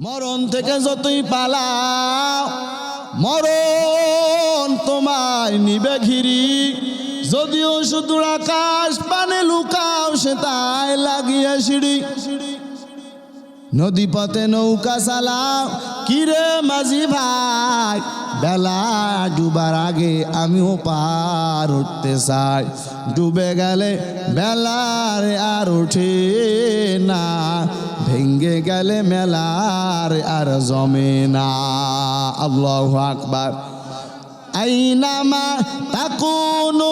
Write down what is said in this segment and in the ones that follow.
মরণ থেকে যতই পালাও মরণ তোমায় নিবে ঘিরি, যদিও শুধু আকাশ পানে লুকাও সে তাই লাগিয়ে সিঁড়ি। নদী পথে নৌকা চালাও কিরে মাঝি ভাই, বেলা ডুবার আগে আমিও পার উঠতে চাই। ডুবে গেলে বেলার আর ওঠে না, ভেঙ্গে গেলে মেলার আর জমে না। আল্লাহু আকবার। আইনামা তাকুনু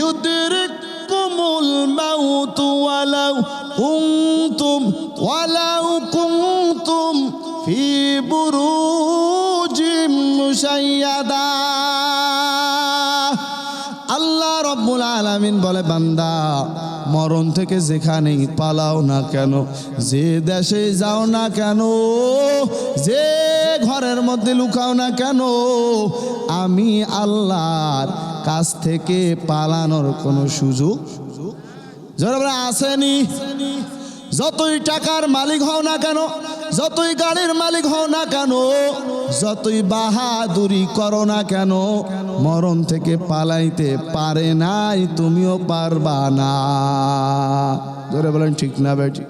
ইউদরিকুমুল মাউতু ওয়ালাউ কুনতুম ফি বুরুজিম মুশাইয়াদা। আল্লাহ রব্বুল আলামিন বলে, বান্দা মরণ থেকে যেখানেই পালাও না কেন, যে দেশে যাও না কেন, যে ঘরের মধ্যে লুকাও না কেন, আমি আল্লাহর কাছ থেকে পালানোর কোনো সুযোগ যারা আসেনি। যতই টাকার মালিক হও না কেন, যতই গাড়ির মালিক হও না কেন, যতই বাহাদুরি করো না কেন, মরণ থেকে পালাইতে পারে নাই, তুমিও পারবা না। জোরে বলেন ঠিক না বেটি?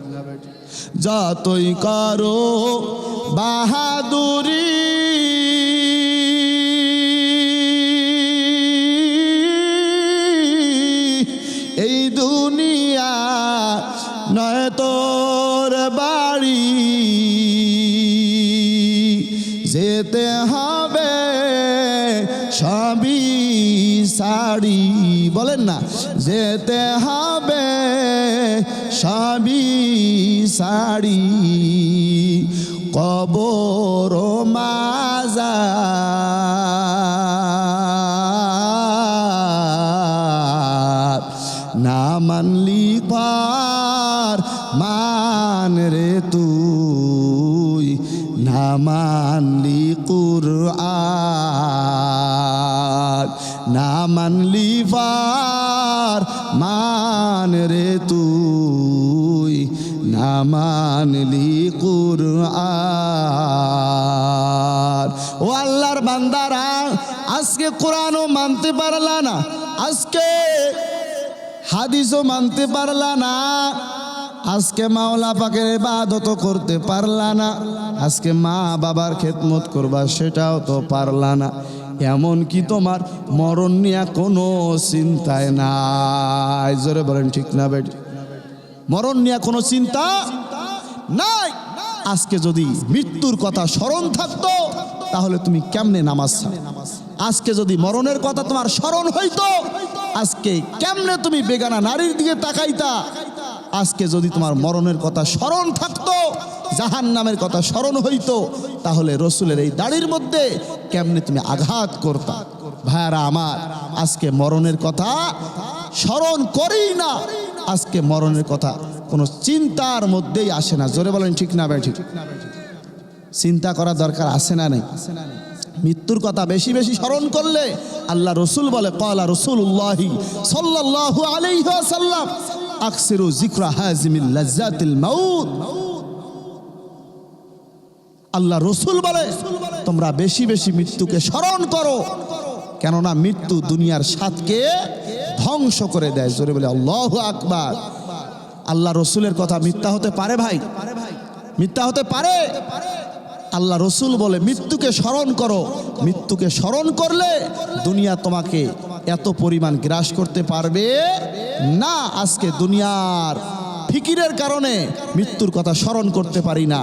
যতই করো বাহাদুরি এই দুনিয়া নয় তোর বাড়ি, যেতে হবে সবই সাড়ি। বলেন না, যেতে হবে সবই সাড়ি, কবর মাজার না মানলি পার মান রে তুই, না মানলি কুরআন, না মানলি পার মান রে তুই, না মানলি কুরআন। ও আল্লাহর বান্দারা, আজকে কোরআনও মানতে পারলা না, আজকে হাদিসও মানতে পারলা না, আজকে মাওলা পাকের ইবাদত করতে পারলা না, আজকে মা বাবার খেদমত করবা সেটাও তো পারলা না। এমন কি তোমার মরণ নিয়ে কোনো চিন্তায় নাই? জোরে বলেন ঠিক না বেটি? মরণ নিয়ে কোনো চিন্তা নাই। আজকে যদি মৃত্যুর কথা স্মরণ থাকতো তাহলে তুমি কেমনে নামাজ ছাড়ো? আজকে যদি মরণের কথা তোমার স্মরণ হইতো, আজকে কেমনে তুমি বেগানা নারীর দিকে তাকাইতা? আজকে যদি তোমার মরণের কথা স্মরণ থাকতো, জাহান্নামের কথা স্মরণ হইতো, তাহলে রসুলের এই দাড়ির মধ্যে কেমনে তুমি আঘাত করতা? ভাইয়ারা আমার, আজকে মরণের কথা স্মরণ করেই না, আজকে মরণের কথা কোনো চিন্তার মধ্যেই আসে না। জোরে বলেন ঠিক না ভাই? ঠিক। চিন্তা করা দরকার আছে না নাই? মৃত্যুর কথা বেশি বেশি স্মরণ করলে আল্লাহ রসুল বলে, ক্বালা রাসূলুল্লাহি সাল্লাল্লাহু আলাইহি ওয়াসাল্লাম আকসিরু যিকরা হাজিমিল লাজ্জাতিল মাউত। আল্লাহ রসুল বলে, তোমরা বেশি বেশি মৃত্যুকে স্মরণ করো, কেননা মৃত্যু দুনিয়ার স্বাদকে ধ্বংস করে দেয়। জোরে বলে আল্লাহু আকবার। আল্লাহ রসুলের কথা মিথ্যা হতে পারে ভাই? মিথ্যা হতে পারে? আল্লাহ রসুল বলে, মৃত্যুকে স্মরণ করো, মৃত্যুকে স্মরণ করলে দুনিয়া তোমাকে এত পরিমাণ গ্রাস করতে পারবে না। আজকে দুনিয়ার ফিকিরের কারণে মৃত্যুর কথা স্মরণ করতে পারি না।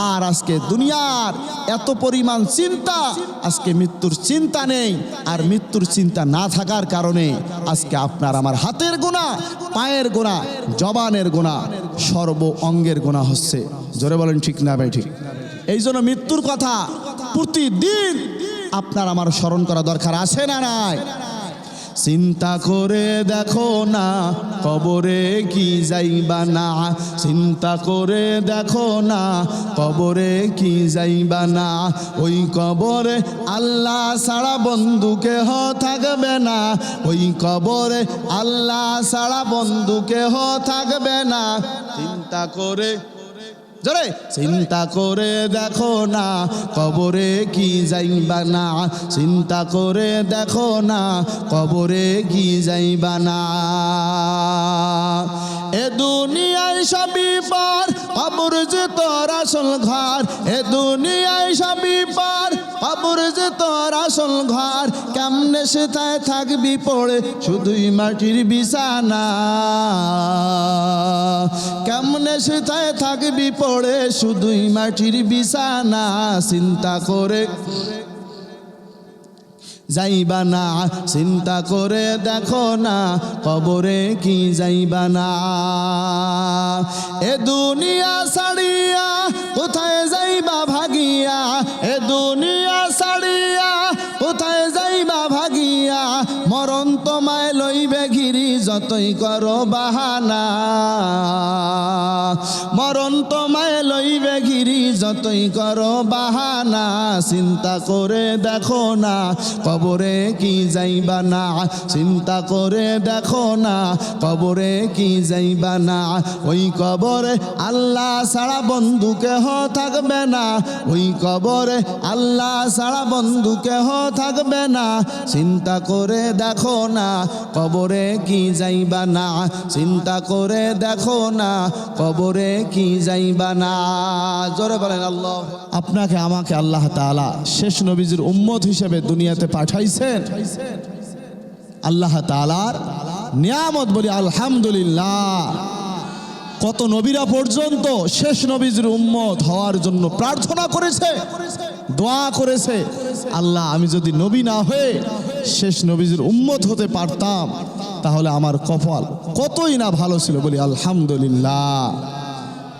আর আজকে দুনিয়ার এত পরিমাণ চিন্তা, আজকে মৃত্যুর চিন্তা নেই। আর মৃত্যুর চিন্তা না থাকার কারণে আজকে আপনার আমার হাতের গোনা, পায়ের গোনা, জবানের গোনা, সর্ব অঙ্গের গোনা হচ্ছে। জোরে বলেন ঠিক না ভাই? ঠিক। এই জন্য মৃত্যুর কথা প্রতিদিন আপনার আমার স্মরণ করা দরকার আছে না নাই? চিন্তা করে দেখো না কবরে কি যাইবা না, চিন্তা করে দেখো না কবরে কি যাইবা না, ওই কবরে আল্লাহ ছাড়া বন্ধু কেহ থাকবে না, ওই কবরে আল্লাহ ছাড়া বন্ধু কেহ থাকবে না। চিন্তা করে জোরে চিন্তা করে দেখো না কবরে কি যাইবা না, চিন্তা করে দেখো না কবরে কি যাইবা না। এ দুনিয়ায় সবই পার, কবর যে তোর আসল ঘর। এ দুনিয়ায় সবই পার, কবর যে তোর আসল ঘর। কেমনে সেটায় থাকবি পড়ে শুধুই মাটির বিছানা, কেমনে সেটায় থাকবি পড়ে শুধুই মাটির বিছানা। চিন্তা করে যাইবা না, চিন্তা করে দেখো না কবরে কি যাইবা না। এ দুনিয়া ছাড়িয়া কোথায় যাইবা ভাগিয়া, এ দুনিয়া ছাড়িয়া কোথায় যাইবা ভাগিয়া। মরণ তোমায় লইবে ঘিরি যতই করো বাহানা, মরণ তোমায় লইবে ঘিরি যতই করো বাহানা। চিন্তা করে দেখো না কবরে কি যাইবা না, চিন্তা করে দেখো না কবরে কি যাইবা না। ওই কবরে আল্লাহ ছাড়া বন্ধু কেহ থাকবে না, ওই কবরে আল্লাহ ছাড়া বন্ধু কেহ থাকবে না। চিন্তা করে দেখো না কবরে কি যাইবা না, চিন্তা করে দেখো না কবরে কি যাইবা না। জোরে বলেন আল্লাহ। আপনাকে আমাকে আল্লাহ তাআলা শেষ নবীজির উম্মত হিসেবে দুনিয়াতে পাঠাইছেন। আল্লাহ তাআলার নিয়ামত বলি আলহামদুলিল্লাহ। কত নবীরা পর্যন্ত শেষ নবীজির উম্মত হওয়ার জন্য প্রার্থনা করেছে, দোয়া করেছে, আল্লাহ আমি যদি নবী না হয়ে শেষ নবীজির উম্মত হতে পারতাম তাহলে আমার কপাল কতই না ভালো ছিল বলি আলহামদুলিল্লাহ।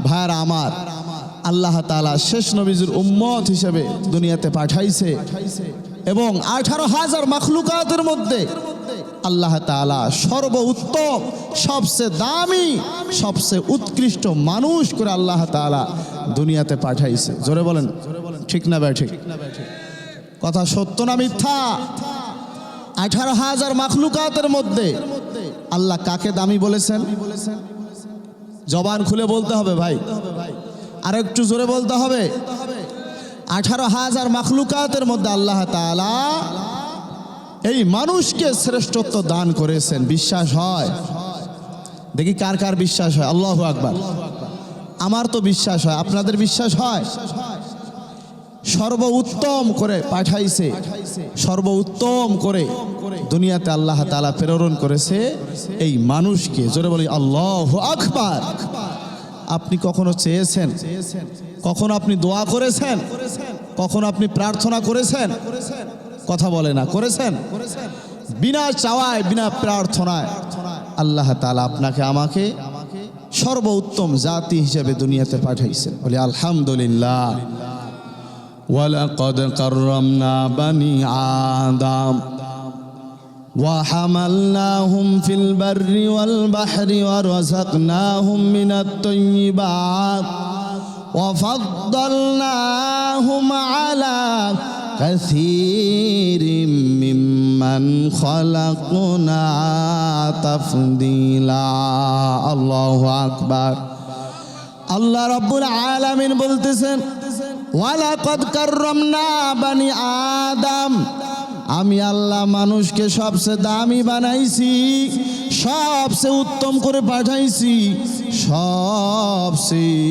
ভাইরা আমার, আল্লাহ তাআলা শেষ নবীজির উম্মত হিসেবে দুনিয়াতে পাঠাইছে এবং 18,000 মাখলুকাতের মধ্যে আল্লাহ তাআলা সর্বোত্তম, সবচেয়ে দামি, সবচেয়ে উৎকৃষ্ট মানুষ করে আল্লাহ তাআলা দুনিয়াতে পাঠাইছে। জোরে বলেন ঠিক না ভাই? ঠিক কথা সত্য না মিথ্যা? 18,000 মাখলুকাতের মধ্যে আল্লাহ কাকে দামি বলেছেন? জবান খুলে বলতে হবে ভাই, আর একটু জোরে বলতে হবে। 18,000 মাখলুকাতের মধ্যে আল্লাহ তাআলা এই মানুষকে শ্রেষ্ঠত্ব দান করেছেন। বিশ্বাস হয়? দেখি কার কার বিশ্বাস হয়। আল্লাহু আকবার। আমার তো বিশ্বাস হয়, আপনাদের বিশ্বাস হয়? সর্বোত্তম করে পাঠাইছে, সর্বোত্তম করে দুনিয়াতে আল্লাহ তাআলা প্রেরণ করেছে এই মানুষকে। জোরে বলি আল্লাহু আকবার। আপনি কখনো চেয়েছেন, কখনো আপনি দোয়া করেছেন, কখনো আপনি প্রার্থনা করেছেন? কথা বলে না, করেছেন? বিনা চাওয়ায়, বিনা প্রার্থনায় আল্লাহ তাআলা আপনাকে আমাকে সর্বোত্তম জাতি হিসেবে দুনিয়াতে পাঠাইছেন। বলি আলহামদুলিল্লাহ। ওয়ালাকাদ কাররামনা বানি আদম وحملناهم في البر والبحر ورزقناهم من الطيبات وفضلناهم على كثير ممن خلقنا تفضيلا الله أكبر আল্লাহ রাব্বুল আলামিন বলতেছেন ওয়ালাকাদ কাররামনা বানি আদম, আমি আল্লাহ মানুষকে সবচেয়ে দামি বানাইছি, সবচেয়ে উত্তম করে পাঠাইছি, সবচেয়ে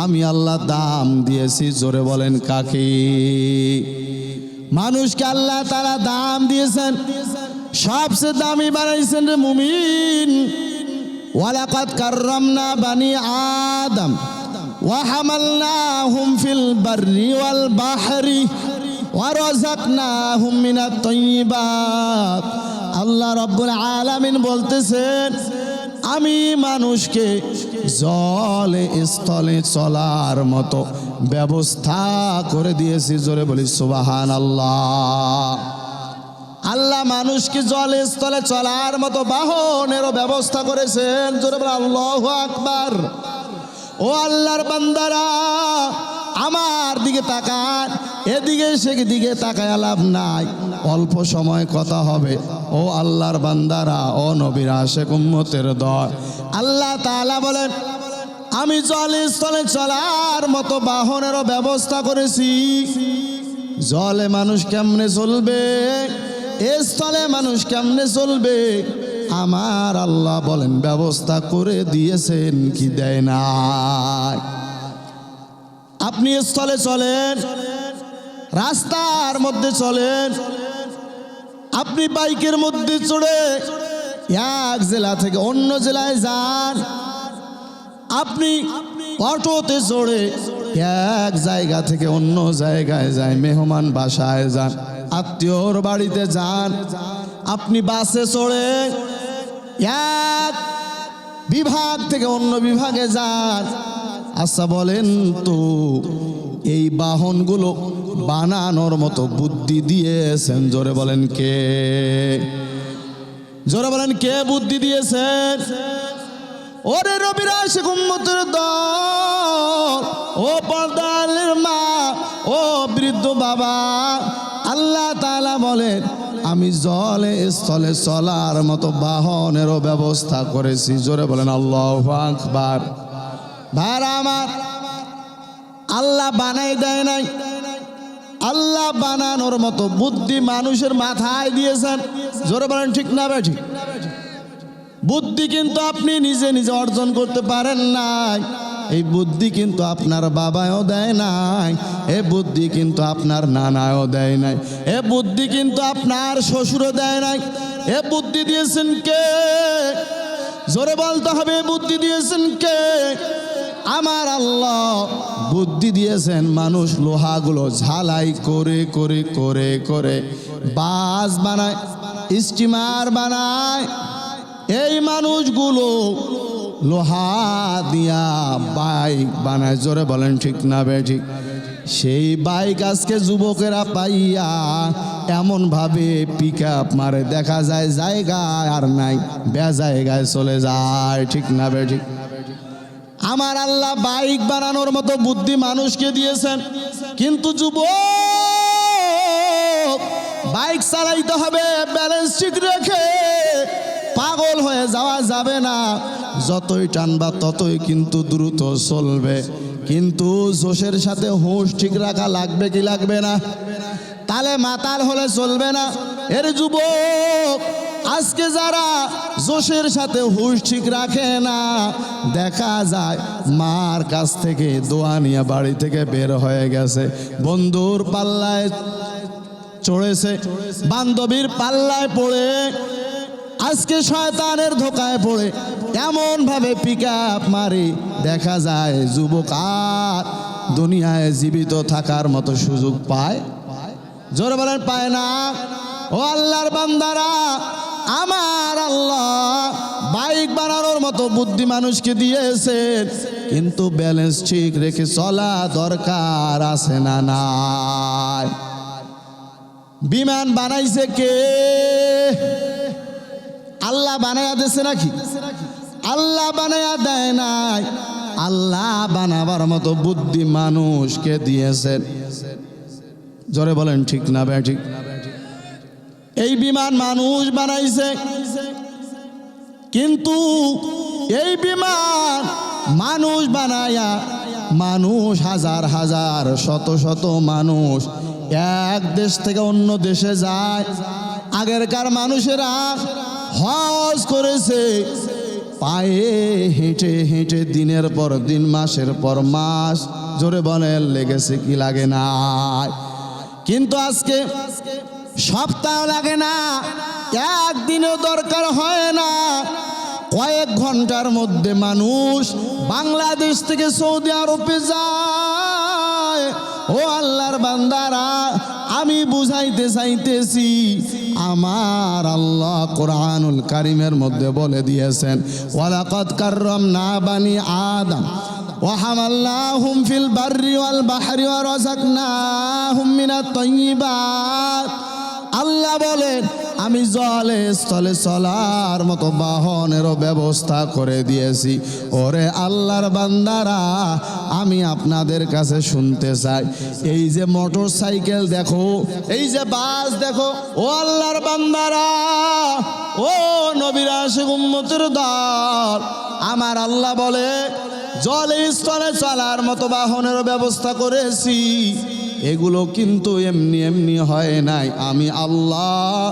আমি আল্লাহ দাম দিয়েছি। জোরে বলেন কাকে? মানুষকে আল্লাহ তাআলা দাম দিয়েছেন, সবচেয়ে দামি বানাইছেন রে মুমিন। ওয়ালাকাদ কাররামনা বানি আদম ওয়া হামালনাহুম ফিল বাররি ওয়াল বাহরি ওয়ারাযাকনাহুম মিনাত তাইয়্যিবাত। আল্লাহ রাব্বুল আলামিন বলতেছেন আমি মানুষকে জলে স্থলে চলার মতো ব্যবস্থা করে দিয়েছি। জোরে বলি সুবহানাল্লাহ। আল্লাহ মানুষকে জলে স্থলে চলার মতো বাহনেরও ব্যবস্থা করেছেন। জোরে বলি আল্লাহু আকবার। ও আল্লাহর বান্দারা, আমার দিকে তাকান, এদিকে সেদিকে তাকায় লাভ নাই, অল্প সময় কথা হবে। ও আল্লাহর বান্দারা, ও নবীর আশিক উম্মতের দল, আল্লাহ তাআলা বলেন আমি জলে স্থলে চলার মতো বাহনেরও ব্যবস্থা করেছি। জলে মানুষ কেমনে চলবে, এ স্থলে মানুষ কেমনে চলবে, আমার আল্লাহ বলেন ব্যবস্থা করে দিয়েছেন কি দেয় না। আপনি স্থলে চলেন, রাস্তার মধ্যে চলেন, আপনি বাইকের মধ্যে চড়ে এক জেলা থেকে অন্য জেলায় যান, আপনি অটোতে চড়ে এক জায়গা থেকে অন্য জায়গায় যায়, মেহমান বাসায় যান, আত্মীয়র বাড়িতে যান, আপনি বাসে চড়ে এক বিভাগ থেকে অন্য বিভাগে যান। আচ্ছা বলেন তো, এই বাহনগুলো বানানোর মতো বুদ্ধি দিয়েছেন? জোরে বলেন কে? জোরে বলেন কে বুদ্ধি দিয়েছেন? ওরে রবির আশিক উম্মতের দল, ও পর্দার মা, ও বৃদ্ধ বাবা, আল্লাহ তাআলা বলেন আমি জলে স্থলে চলার মতো বাহনেরও ব্যবস্থা করেছি। জোরে বলেন আল্লাহু আকবার। ভাইরা আমার, আল্লাহ বানাই দেয় নাই, আল্লাহ বানানোর মতো বুদ্ধি মানুষের মাথায় দিয়েছেন। জোরে বলেন ঠিক না বেঠিক? বুদ্ধি কিন্তু আপনি নিজে নিজে অর্জন করতে পারেন নাই। এই বুদ্ধি কিন্তু আপনার বাবাও দেয় নাই, এ বুদ্ধি কিন্তু আপনার নানাও দেয় নাই, এ বুদ্ধি কিন্তু আপনার শ্বশুরও দেয় নাই। এ বুদ্ধি দিয়েছেন কে? জোরে বলতে হবে, বুদ্ধি দিয়েছেন কে? আমার আল্লাহ বুদ্ধি দিয়েছেন। মানুষ লোহাগুলো ঝালাই করে করে করে করে বাস বানায়, স্টিমার বানায়। এই মানুষগুলো লোহা দিয়া বাইক বানায়। জোরে বলেন ঠিক না বেঠিক? সেই বাইক আজকে যুবকেরা পাইয়া এমন ভাবে পিক আপ মারে, দেখা যায় জায়গায় আর নাই, বেজায়গায় চলে যায়। ঠিক না বেঠিক? আমার আল্লাহ বাইক বানানোর মতো বুদ্ধি মানুষকে দিয়েছেন, কিন্তু যুবক বাইক চালাইতে হবে ব্যালেন্স ঠিক রেখে, পাগল হয়ে যাওয়া যাবে না। যতই টানবা ততই কিন্তু দ্রুত চলবে, কিন্তু জোশের সাথে হুঁশ ঠিক রাখা লাগবে কি লাগবে না? তালে মাতাল হলে চলবে না। এর যুবক আজকে যারা জোশের সাথে হুঁশ ঠিক রাখে না, দেখা যায় মার কাছ থেকে দোয়া নিয়ে বাড়ি থেকে বের হয়ে গেছে, বন্ধুর পাল্লায় চড়েছে, বান্ধবীর পাল্লায় পড়ে, আজকে শয়তানের ধোকায় পড়ে এমন ভাবে পিক আপ মারে, দেখা যায় যুবক আর দুনিয়ায় জীবিত থাকার মতো সুযোগ পায়? জোরে বলেন পায় না? ও আল্লাহর বান্দারা, আমার আল্লাহ বাইক বানানোর মতো বুদ্ধি মানুষকে দিয়েছেন, কিন্তু ব্যালেন্স ঠিক রেখে চলা দরকার আছে না নাই? বিমান বানাইছে কে? আল্লাহ বানায়া দিয়েছে নাকি? আল্লাহ বানায়া দেয় নাই, আল্লাহ বানাবার মতো বুদ্ধি মানুষকে দিয়েছেন। জোরে বলেন ঠিক না বেঠিক? এই বিমান মানুষ বানাইছে, কিন্তু এই বিমান মানুষ বানায়া মানুষ হাজার হাজার শত শত মানুষ এক দেশ থেকে অন্য দেশে যায়। আগেরকার মানুষেরা হজ করেছে পায়ে হেঁটে হেঁটে, দিনের পর দিন, মাসের পর মাস। জোরে বলেন লেগেছে কি লাগে না? কিন্তু আজকে সপ্তাহ লাগে না, একদিনও দরকার হয় না, কয়েক ঘন্টার মধ্যে মানুষ বাংলাদেশ থেকে সৌদি আরবে যায়। ও আল্লাহর বান্দারা, আমি বুঝাইতে চাইতেছি, আমার আল্লাহ কোরআনুল কারীমের মধ্যে বলে দিয়েছেন, ওয়ালাকাদ কাররামনা বানি আদম ওয়া হামালনাহুম ফিল বাররি ওয়াল বাহরি ওয়া রাযাকনাহুম মিনাত তাইয়্যিবাত। আল্লাহ বলেন আমি জলে স্থলে চলার মতো বাহনেরও ব্যবস্থা করে দিয়েছি। ওরে আল্লাহর বান্দারা, আমি আপনাদের কাছে শুনতে চাই, এই যে মোটর সাইকেল দেখো, এই যে বাস দেখো, ও আল্লাহর বান্দারা, ও নবীর আশিক উম্মতের দল, আমার আল্লাহ বলে জলে স্থলে চলার মতো বাহনের ব্যবস্থা করেছি। এগুলো কিন্তু এমনি এমনি হয় নাই, আমি আল্লাহ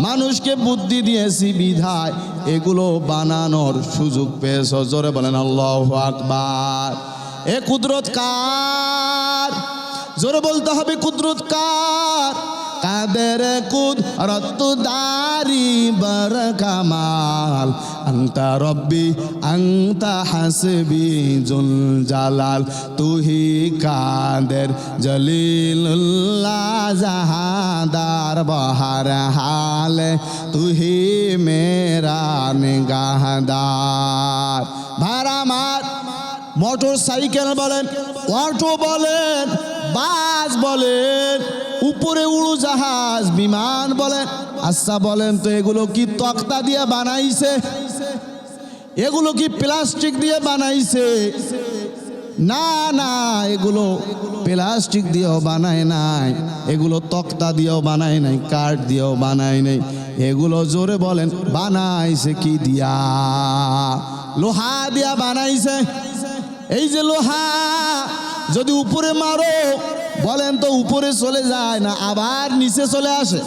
মানুষকে বুদ্ধি দিয়েছি বিধায় এগুলো বানানোর সুযোগ পেয়েছ। জোরে বলেন আল্লাহু আকবার। এ কুদরত কার? জোরে বলতে হবে কুদরত কার? কাদের কুদরত দারি বার কামাল, আনতা রব্বি আনতা হাসবি জুল জালাল, তুহি কাদের জলিলুল্লাহ জাহাদার বহার হালে, তুহি মেরা নিগাহদার। ভাড়ামার মোটর সাইকেল বলেন, অটো বলেন, বাস বলেন, উপরে উড়োজাহাজ বিমান বলেন, আচ্ছা বলেন তো এগুলো কি তক্তা দিয়ে বানাইছে? এগুলো কি প্লাস্টিক দিয়ে বানাইছে? না না, এগুলো প্লাস্টিক দিয়েও বানায় নাই, এগুলো তক্তা দিয়েও বানায় নাই, কাঠ দিয়েও বানায় নাই। এগুলো জোরে বলেন বানাইছে কি দিয়া? লোহা দিয়া বানাইছে। এই যে লোহা যদি উপরে মারো বলেন তো উপরে চলে যায় না, আবার নিচে চলে আসে,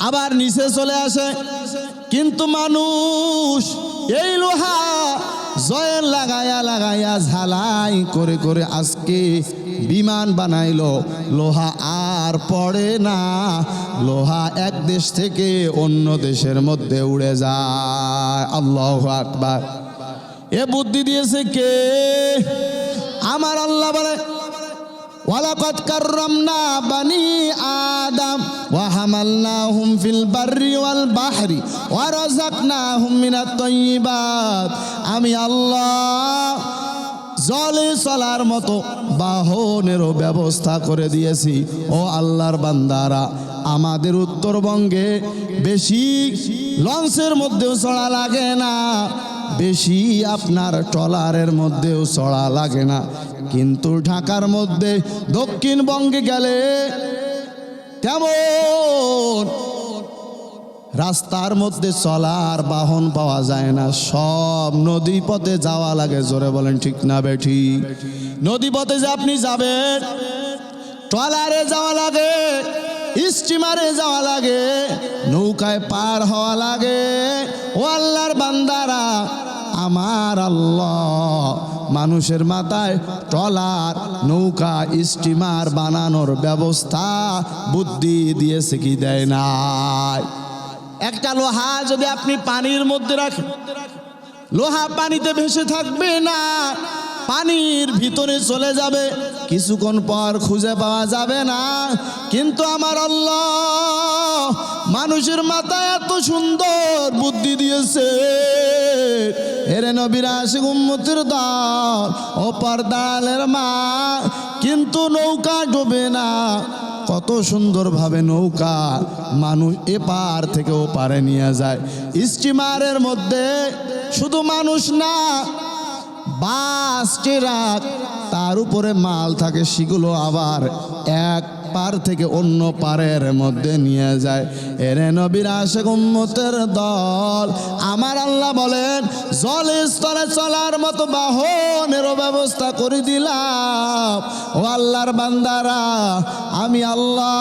আবার নিচে চলে আসে। কিন্তু মানুষ এই লোহা জয়ের লাগায়া লাগায়া ঝালাই করে করে আজকে বিমান বানাইলো। লোহা আর পড়ে না, লোহা এক দেশ থেকে অন্য দেশের মধ্যে উড়ে যায়। আল্লাহু আকবার। এ বুদ্ধি দিয়েছে কে? আমার আল্লাহ বলে, ওয়ালাকাদ কাররামনা বানি আদম ওয়া হামালনাহুম ফিল বাররি ওয়াল বাহরি ওয়া রাযাকনাহুম মিনাত তাইয়্যিবাত। আমি আল্লাহ জলে চলার মতো বাহনেরও ব্যবস্থা করে দিয়েছি। ও আল্লাহর বান্দারা, আমাদের উত্তরবঙ্গে বেশি লঞ্চের মধ্যেও চড়া লাগে না, বেশি আপনার ট্রলারের মধ্যেও চড়া লাগে না। কিন্তু ঢাকার মধ্যে দক্ষিণবঙ্গে গেলে তেমন রাস্তার মধ্যে চলার বাহন পাওয়া যায় না, সব নদী পথে যাওয়া লাগে। জোরে বলেন ঠিক না বেঠি? নদী পথে যে আপনি যাবেন, ট্রলারে যাওয়া লাগে, স্টিমারে যাওয়া লাগে, নৌকায় পার হওয়া লাগে। ও আল্লাহর বান্দারা, আমার আল্লাহ মানুষের মাথায় ট্রলার, নৌকা, স্টিমার বানানোর ব্যবস্থা বুদ্ধি দিয়েছে কি দেয় নাই? একটা লোহা যদি আপনি পানির মধ্যে রাখেন, লোহা পানিতে ভেসে থাকবে না, পানির ভিতরে চলে যাবে, কিছুক্ষণ পর খুঁজে পাওয়া যাবে না। কিন্তু আমার আল্লাহ মানুষের মাথায় এত সুন্দর বুদ্ধি দিয়েছে। এরে নবীর আশিক উম্মতের দল ও পর্দালের মা, কিন্তু নৌকা ডুবে না। কত সুন্দরভাবে নৌকা মানুষ এপার থেকে ওপারে নিয়ে যায়। স্টিমারের মধ্যে শুধু মানুষ না, বাস, ট্রাক, তার উপরে মাল থাকে, সেগুলো আবার এক পার থেকে অন্য পারের মধ্যে নিয়ে যায়। এরে নবীর আশিক উম্মতের দল, আমার আল্লাহ বলেন জলে স্থলে চলার মতো বাহনেরও ব্যবস্থা করে দিলাম। ও আল্লাহর বান্দারা, আমি আল্লাহ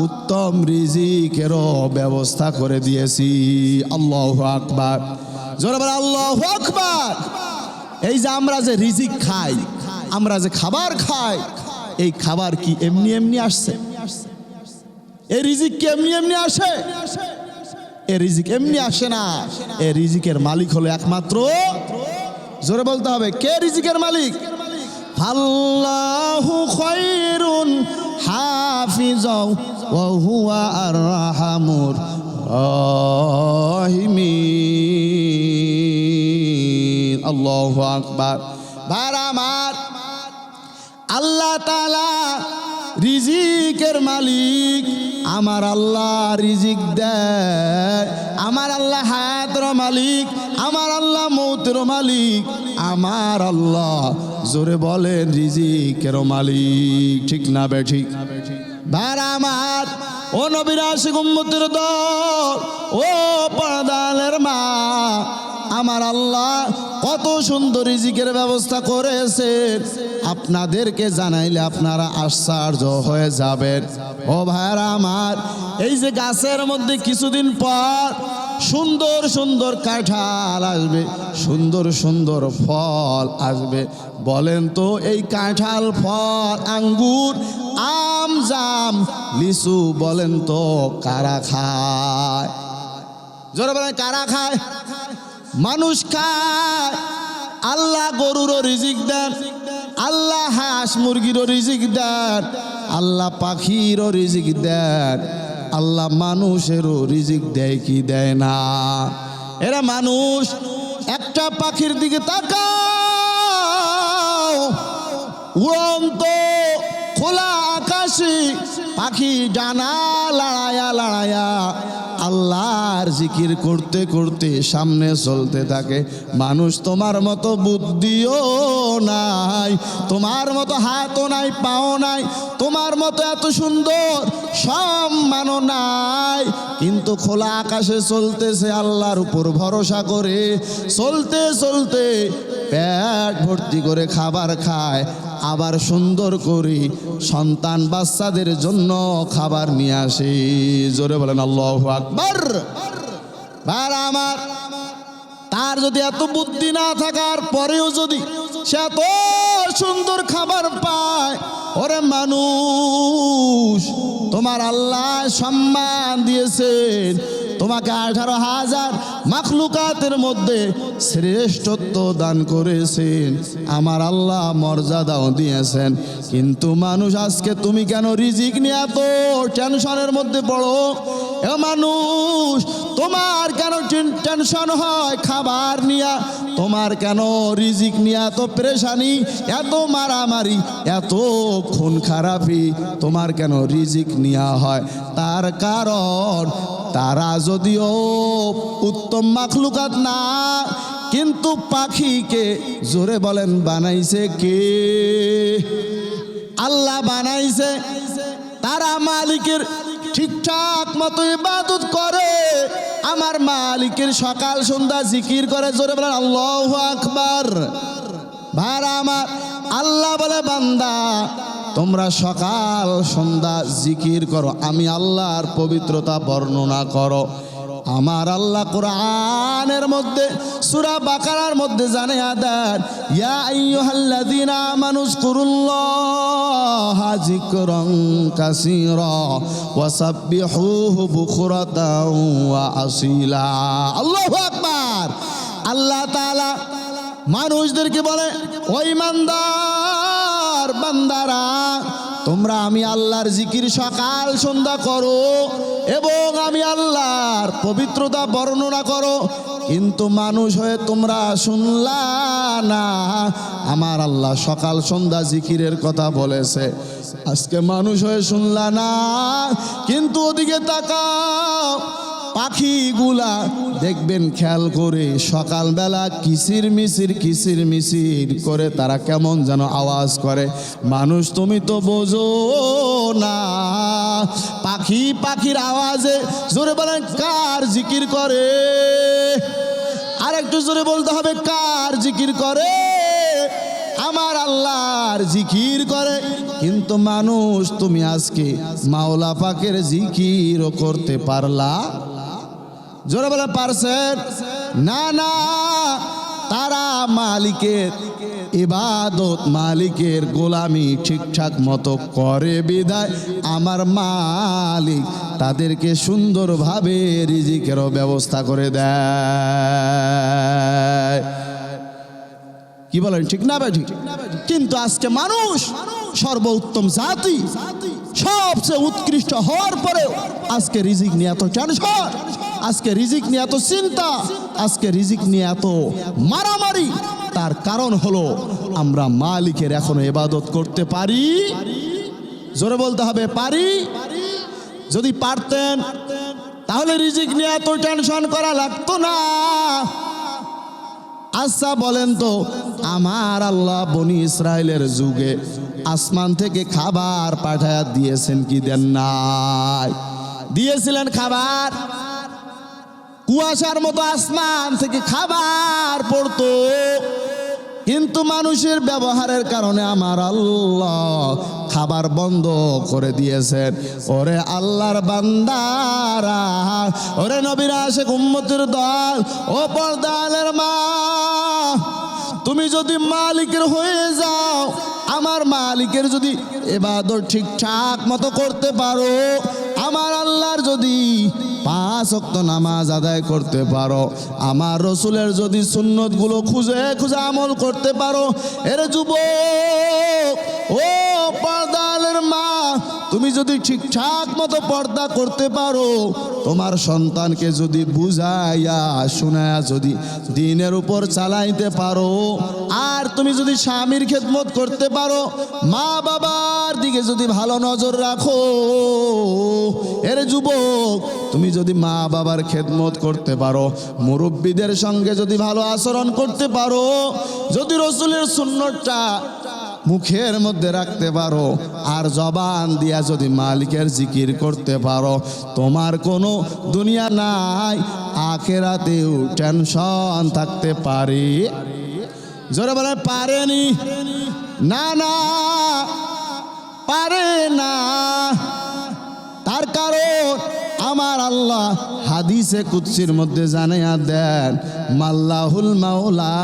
উত্তম রিজিকেরও ব্যবস্থা করে দিয়েছি। আল্লাহু আকবার। জোরে বলে আল্লাহু আকবার। এই যে আমরা যে রিজিক খাই, আমরা যে খাবার খাই, এই খাবার কি এমনি এমনি আসছে? এই রিজিক কি এমনি এমনি আসে? এই রিজিক এমনি আসে না। এই রিজিকের মালিক হলো একমাত্র, জোরে বলতে হবে, কে রিজিকের মালিক? আল্লাহু খায়রুন হাফিজাও ওয়া হুয়া আরহামুর রাহিমিন। আল্লাহু আকবার। ভাই আমার, আল্লাহ তাআলা রিজিকের মালিক। আমার আল্লাহ রিজিক দেয়, আমার আল্লাহ হায়াতের মালিক, আমার আল্লাহ মৌতের মালিক, আমার আল্লাহ জোরে বলেন রিজিকের মালিক। ঠিক না বে ঠিক? ভাই আমার, ও নবীর আশিক উম্মতের দল, ও পর্দালের মা, আমার আল্লাহ কত সুন্দর রিজিকের ব্যবস্থা করেছেন, আপনাদেরকে জানাইলে আপনারা আশ্চর্য হয়ে যাবেন। ও ভাইরা আমার, এই যে গাছের মধ্যে কিছুদিন পর সুন্দর সুন্দর কাঁঠাল আসবে, সুন্দর সুন্দর ফল আসবে। বলেন তো এই কাঁঠাল, ফল, আঙ্গুর, আম, জাম, লিচু, বলেন তো কারা খায়? জোরে বলেন কারা খায়? মানুষ খায়। আল্লাহ গরুরও রিজিক দেন, আল্লাহ হাঁস মুরগিরও রিজিক দেন, আল্লাহ পাখিরও রিজিক দেন, আল্লাহ মানুষেরও রিজিক দেয় কি দেয় না? এরা মানুষ একটা পাখির দিকে তাকাও, উড়ন্ত খোলা আকাশে পাখি ডানা লড়ায়া লড়ায়া আল্লাহর জিকির করতে করতে সামনে চলতে থাকে। মানুষ তোমার মতো বুদ্ধিও নাই, তোমার মতো হাতও নাই, পাও নাই, তোমার মতো এত সুন্দর সম্মানও নাই, কিন্তু খোলা আকাশে চলতেছে আল্লাহর উপর ভরসা করে। চলতে চলতে পেট ভর্তি করে খাবার খায়, আবার সুন্দর করে সন্তান বাচ্চাদের জন্য খাবার নিয়ে আসে। জোরে বলেন আল্লাহু আকবার। ভাইরা আমার, তার যদি এত বুদ্ধি না থাকার পরেও যদি সে এত সুন্দর খাবার পায়, ওরে মানুষ, তোমার আল্লাহ সম্মান দিয়েছেন, তোমাকে 18,000 মাখলুকাতের মধ্যে শ্রেষ্ঠত্ব দান করেছেন, আমার আল্লাহ মর্যাদাও দিয়েছেন। কিন্তু মানুষ, আজকে তুমি কেন রিজিক নিয়ে এত টেনশনের মধ্যে পড়ো? এ মানুষ, তোমার কেন টেনশন হয় খাবার নিয়ে? তোমার কেন রিজিক নিয়ে এত পেরেশানি, এত মারামারি, এত খুন খারাপি তোমার কেন রিজিক নিয়ে হয়? তার কারণ তারা যদিও উত্তম মাখলুকাত না, কিন্তু পাখিকে, জোরে বলেন, বানাইছে কে? আল্লাহ বানাইছে। তারা মালিকের ঠিকঠাক মতো ইবাদত করে, আমার মালিকের সকাল সন্ধ্যা জিকির করে। জোরে বলেন আল্লাহু আকবার। ভাইরা আমার, আল্লাহ বলে, বান্দা তোমরা সকাল সন্ধ্যা জিকির করো, আমি আল্লাহর পবিত্রতা বর্ণনা করো। আমার আল্লাহ কোরআনের মধ্যে সূরা বাকারার মধ্যে জানিয়ে দেন, ইয়া আইয়ুহাল্লাযীনা আমানুযকুরুল্লাহা যিকরান কাসীরা ওয়াসাব্বিহুহু বুকরাতাও ওয়া আসীলা। আল্লাহু আকবার। আল্লাহ তাআলা মানুষদেরকে বলে, ও ঈমানদার বান্দারা, তোমরা আমি আল্লাহর জিকির সকাল সন্ধ্যা করো এবং আমি আল্লাহর পবিত্রতা বর্ণনা করো। কিন্তু মানুষ হয়ে তোমরা শুনলা না, আমার আল্লাহ সকাল সন্ধ্যা জিকিরের কথা বলেছে। আজকে মানুষ হয়ে শুনলা না, কিন্তু ওদিকে তাকাও, পাখিগুলা দেখবেন খেয়াল করে সকালবেলা কিচির মিচির করে তারা কেমন যেন আওয়াজ করে। মানুষ তুমি তো বোঝো না, পাখির আওয়াজে, জোরে বলেন কার জিকির করে? আর একটু জোরে বলতে হবে, কার জিকির করে? আমার আল্লাহর জিকির করে। কিন্তু মানুষ, তুমি আজকে মাওলা পাকের জিকিরও করতে পারলা? জোরে বলে পারছেন? না না, তারা মালিকের ইবাদত, মালিকের গোলামি ঠিকঠাক মতো করে বিধায় আমার মালিক তাদেরকে সুন্দরভাবে রিজিকেরও ব্যবস্থা করে দেয়। কি বলেন, ঠিক না ভাই? ঠিক। কিন্তু আজকে মানুষ সর্বোত্তম জাতি, সবচেয়ে উৎকৃষ্ট হওয়ার পরেও আজকে রিজিক নিয়ে এত টেনশন, আজকে রিজিক নিয়ে এত চিন্তা, আজকে রিজিক নিয়ে এত মারামারি। তার কারণ হলো আমরা মালিকের এখনো ইবাদত করতে পারি? জোরে বলতে হবে, পারি? যদি পারতেন তাহলে রিজিক নিয়ে এত টেনশন করা লাগতো না। আচ্ছা বলেন তো, আমার আল্লাহ বনি ইসরায়েলের যুগে আসমান থেকে খাবার পাঠায়া দিয়েছেন কি দেন নাই? দিয়েছিলেন খাবার। কুয়াশার মতো আসমান থেকে খাবার পড়তো, কিন্তু মানুষের ব্যবহারের কারণে আমার আল্লাহ খাবার বন্ধ করে দিয়েছেন। ওরে আল্লাহর বান্দারা, ওরে নবীর আশিক উম্মতের দল, ও পর্দালের মা, তুমি যদি মালিকের হয়ে যাও, আমার মালিকের যদি ইবাদত ঠিকঠাক মতো করতে পারো, আমার আল্লাহর যদি 5 ওয়াক্ত নামাজ আদায় করতে পারো, আমার রসুলের যদি সুন্নতগুলো খুঁজে খুঁজে আমল করতে পারো, এর যুবক ও পর্দালের মা, তুমি যদি ঠিকঠাক মতো পর্দা করতে পারো, তোমার সন্তানকে যদি বুঝাইয়া শোনায়া যদি দিনের উপর চালাইতে পারো, আর তুমি যদি স্বামীর খেদমত করতে পারো, মা বাবার দিকে যদি ভালো নজর রাখো, এর যুবক তুমি যদি মা বাবার খেদমত করতে পারো, মুরব্বীদের সঙ্গে যদি ভালো আচরণ করতে পারো, যদি রসুলের সুন্নতটা মুখের মধ্যে রাখতে পারো, আর জবান দিয়া যদি মালিকের জিকির করতে পারো, তোমার কোনো দুনিয়া নাই, আখিরাতেও টেনশন থাকতে পারে। জোরে বলে পারেনি? না না, পারে না। তার কারণ আমার আল্লাহ হাদিসে কুদসির মধ্যে জানাইয়া দেন, মাল্লাহুল মাওলা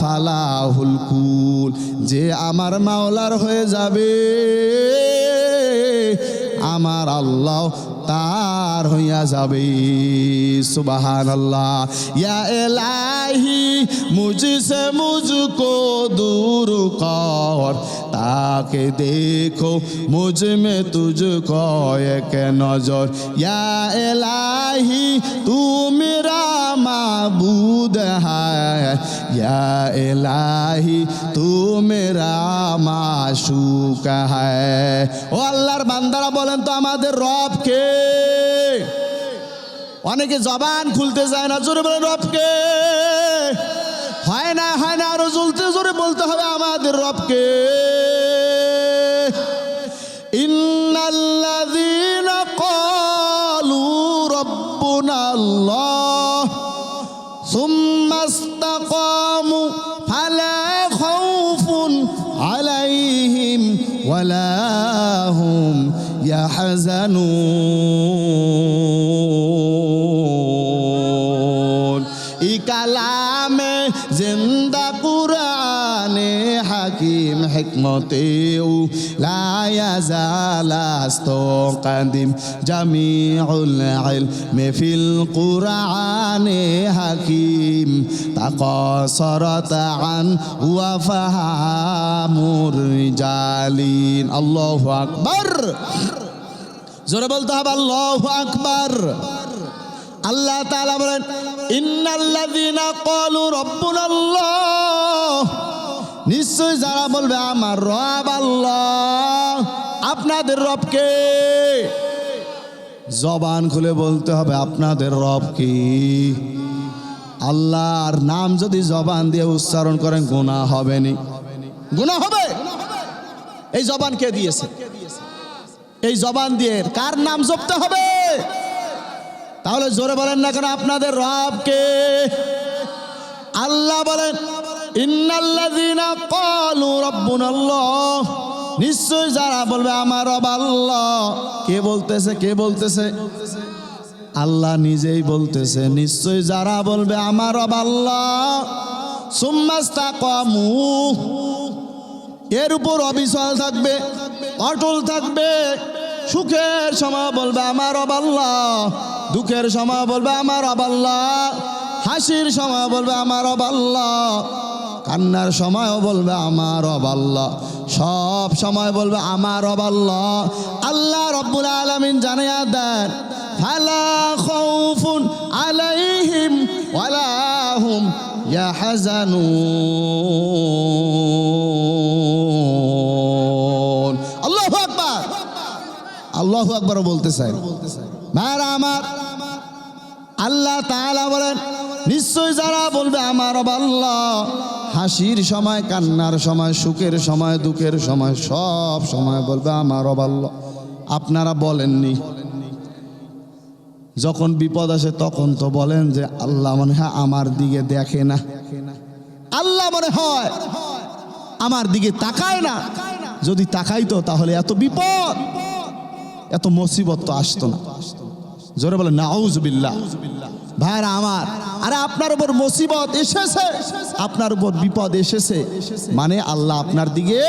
ফালাহুল কুল, যে আমার মাওলার হয়ে যাবে, আমার আল্লাহ তার হইয়া যাবে। সুবহানাল্লাহ। ইয়া ইলাহি মুঝসে মুঝকো দূর কর, তাকে দেখো মুঝ মে তুঝকো এক নজর। ইয়া ইলাহি তু মেরা মাবুদ হ্যায়, ইয়া ইলাহি তু মেরা মাশুক হ্যায়। ও আল্লাহর বান্দারা, বলেন তো আমাদের রব কে? অনেকে জবান খুলতে যায় না, জোরে বলেন রব কে? হয় না, হয় না, আরো জলতে জোরে বলতে হবে আমাদের রব কে। ইন্নাল্লাযীনা ক্বালু রাব্বুনা আল্লাহ সুম্মা ইসতাকামু ফালা খাউফুন আলাইহিম ওয়ালা হুম ইয়াহজানুন। ই কালামে জিন্দা কুরআনে হাকিম হিকমতেও লা ইয়াজালাস্তু কাদিম জামিউল ইলমি ফিল কুরআনে হাকিম তাকাসরাত আন ওয়া ফাহামুর রিজালিন। আল্লাহু আকবার। জোরে বলতে হবে আল্লাহু আকবার। আল্লাহ তাআলা বলেন, ইন্নাল্লাযীনা ক্বালু রাব্বুনাল্লাহ, নিশ্চয় যারা বলবে আমার রব আল্লাহ। আপনাদের রব কে? জবান খুলে বলতে হবে আপনাদের রব কি? আল্লাহর নাম যদি জবান দিয়ে উচ্চারণ করেন গুনাহ হবে নি? গুনাহ হবে। এই জবান কে দিয়েছে? এই জবান দিয়ে কার নাম জপতে হবে? তাহলে জোরে বলেন না কেন আপনাদের রব কে? আল্লাহ বলেন, ইন্নাল্লাযীনা ক্বালু রাব্বুনাল্লাহ, নিশ্চয় যারা বলবে আমার রব আল্লাহ। কে বলতেছে? কে বলতেছে? আল্লাহ নিজেই বলতেছে, নিশ্চয় যারা বলবে আমার রব আল্লাহ, সুম্মা ইসতাকামু, এর উপর অবিচল থাকবে, অটল থাকবে। সুখের সময় বলবে আমার রব আল্লাহ, দুঃখের সময় বলবে আমার রব আল্লাহ, হাসির সময় বলবে আমার রব আল্লাহ, কান্নার সময়ও বলবে আমার রব আল্লাহ, সব সময় বলবে আমার রব আল্লাহ। আল্লাহ রব্বুল আলামিন জানিয়ে দেন, ফালা খাউফুন আলাইহিম ওয়ালা হুম ইয়াহজানুন। আল্লাহু আকবার। আল্লাহু আকবার বলতে চাই ভাইরা আমার। আল্লাহ তাআলা বলেন, নিশ্চয় যারা বলবে আমার রব আল্লাহ, হাসির সময়, কান্নার সময়, সুখের সময়, দুঃখের সময়, সব সময় বলবে আমার রব আল্লাহ। আপনারা বলেননি, যখন বিপদ আসে তখন তো বলেন যে আল্লাহ মনে হয় আমার দিকে দেখে না, আল্লাহ মনে হয় আমার দিকে তাকায় না। যদি তাকাইতো তাহলে এত বিপদ, এত মুসিবত তো আসতো না। জোরে বলে নাউজুবিল্লাহ। ভাইরা আমার, আরে আপনার উপর মুসিবত এসেছে, আপনার উপর বিপদ এসেছে, মানে আল্লাহ আপনার দিকে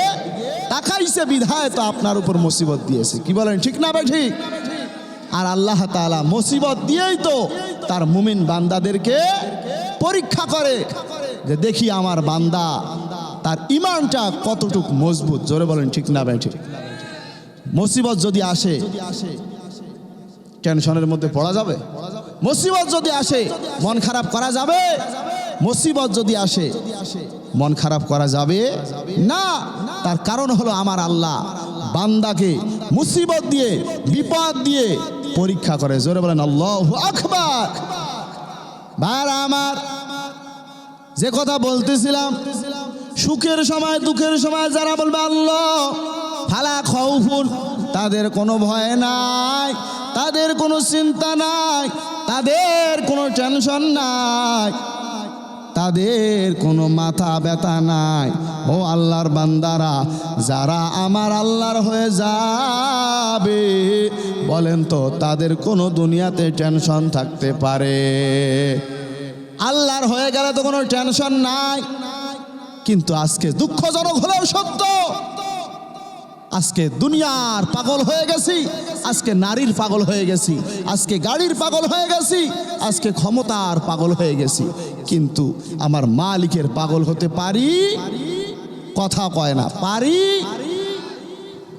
তাকাইছে বিধায় তো আপনার উপর মুসিবত দিয়েছে। কি বলেন, ঠিক না ভাই? ঠিক। আর আল্লাহ তাআলা মুসিবত দিয়েই তো তার মুমিন বান্দাদেরকে পরীক্ষা করে, যে দেখি আমার বান্দা তার ঈমানটা কতটুকু মজবুত। জোরে বলেন, ঠিক না ভাই? ঠিক। মুসিবত যদি আসে টেনশনের মধ্যে পড়া যাবে? মুসিবত যদি আসে মন খারাপ করা যাবে? মুসিবত যদি আসে মন খারাপ করা যাবে না। তার কারণ হলো আমার আল্লাহ বান্দাকে মুসিবত দিয়ে, বিপদ দিয়ে পরীক্ষা করে। জোরে বলেন আল্লাহু আকবার। ভাইরা আমার, যে কথা বলতেছিলাম, সুখের সময় দুঃখের সময় যারা বলবে আল্লাহ ফালা খাউফুন, তাদের কোনো ভয় নাই, তাদের কোনো চিন্তা নাই, তাদের কোনো টেনশন নাই, তাদের কোনো মাথা ব্যথা নাই। ও আল্লাহর বান্দারা, যারা আমার আল্লাহর হয়ে যাবে, বলেন তো তাদের কোনো দুনিয়াতে টেনশন থাকতে পারে? আল্লাহর হয়ে গেলে তো কোনো টেনশন নাই। কিন্তু আজকে দুঃখজনক হলেও সত্য, আজকে দুনিয়ার পাগল হয়ে গেছি, আজকে নারীর পাগল হয়ে গেছি, আজকে গাড়ির পাগল হয়ে গেছি, আজকে ক্ষমতার পাগল হয়ে গেছি, কিন্তু আমার মালিকের পাগল হতে পারি? কথা কয় না, পারি?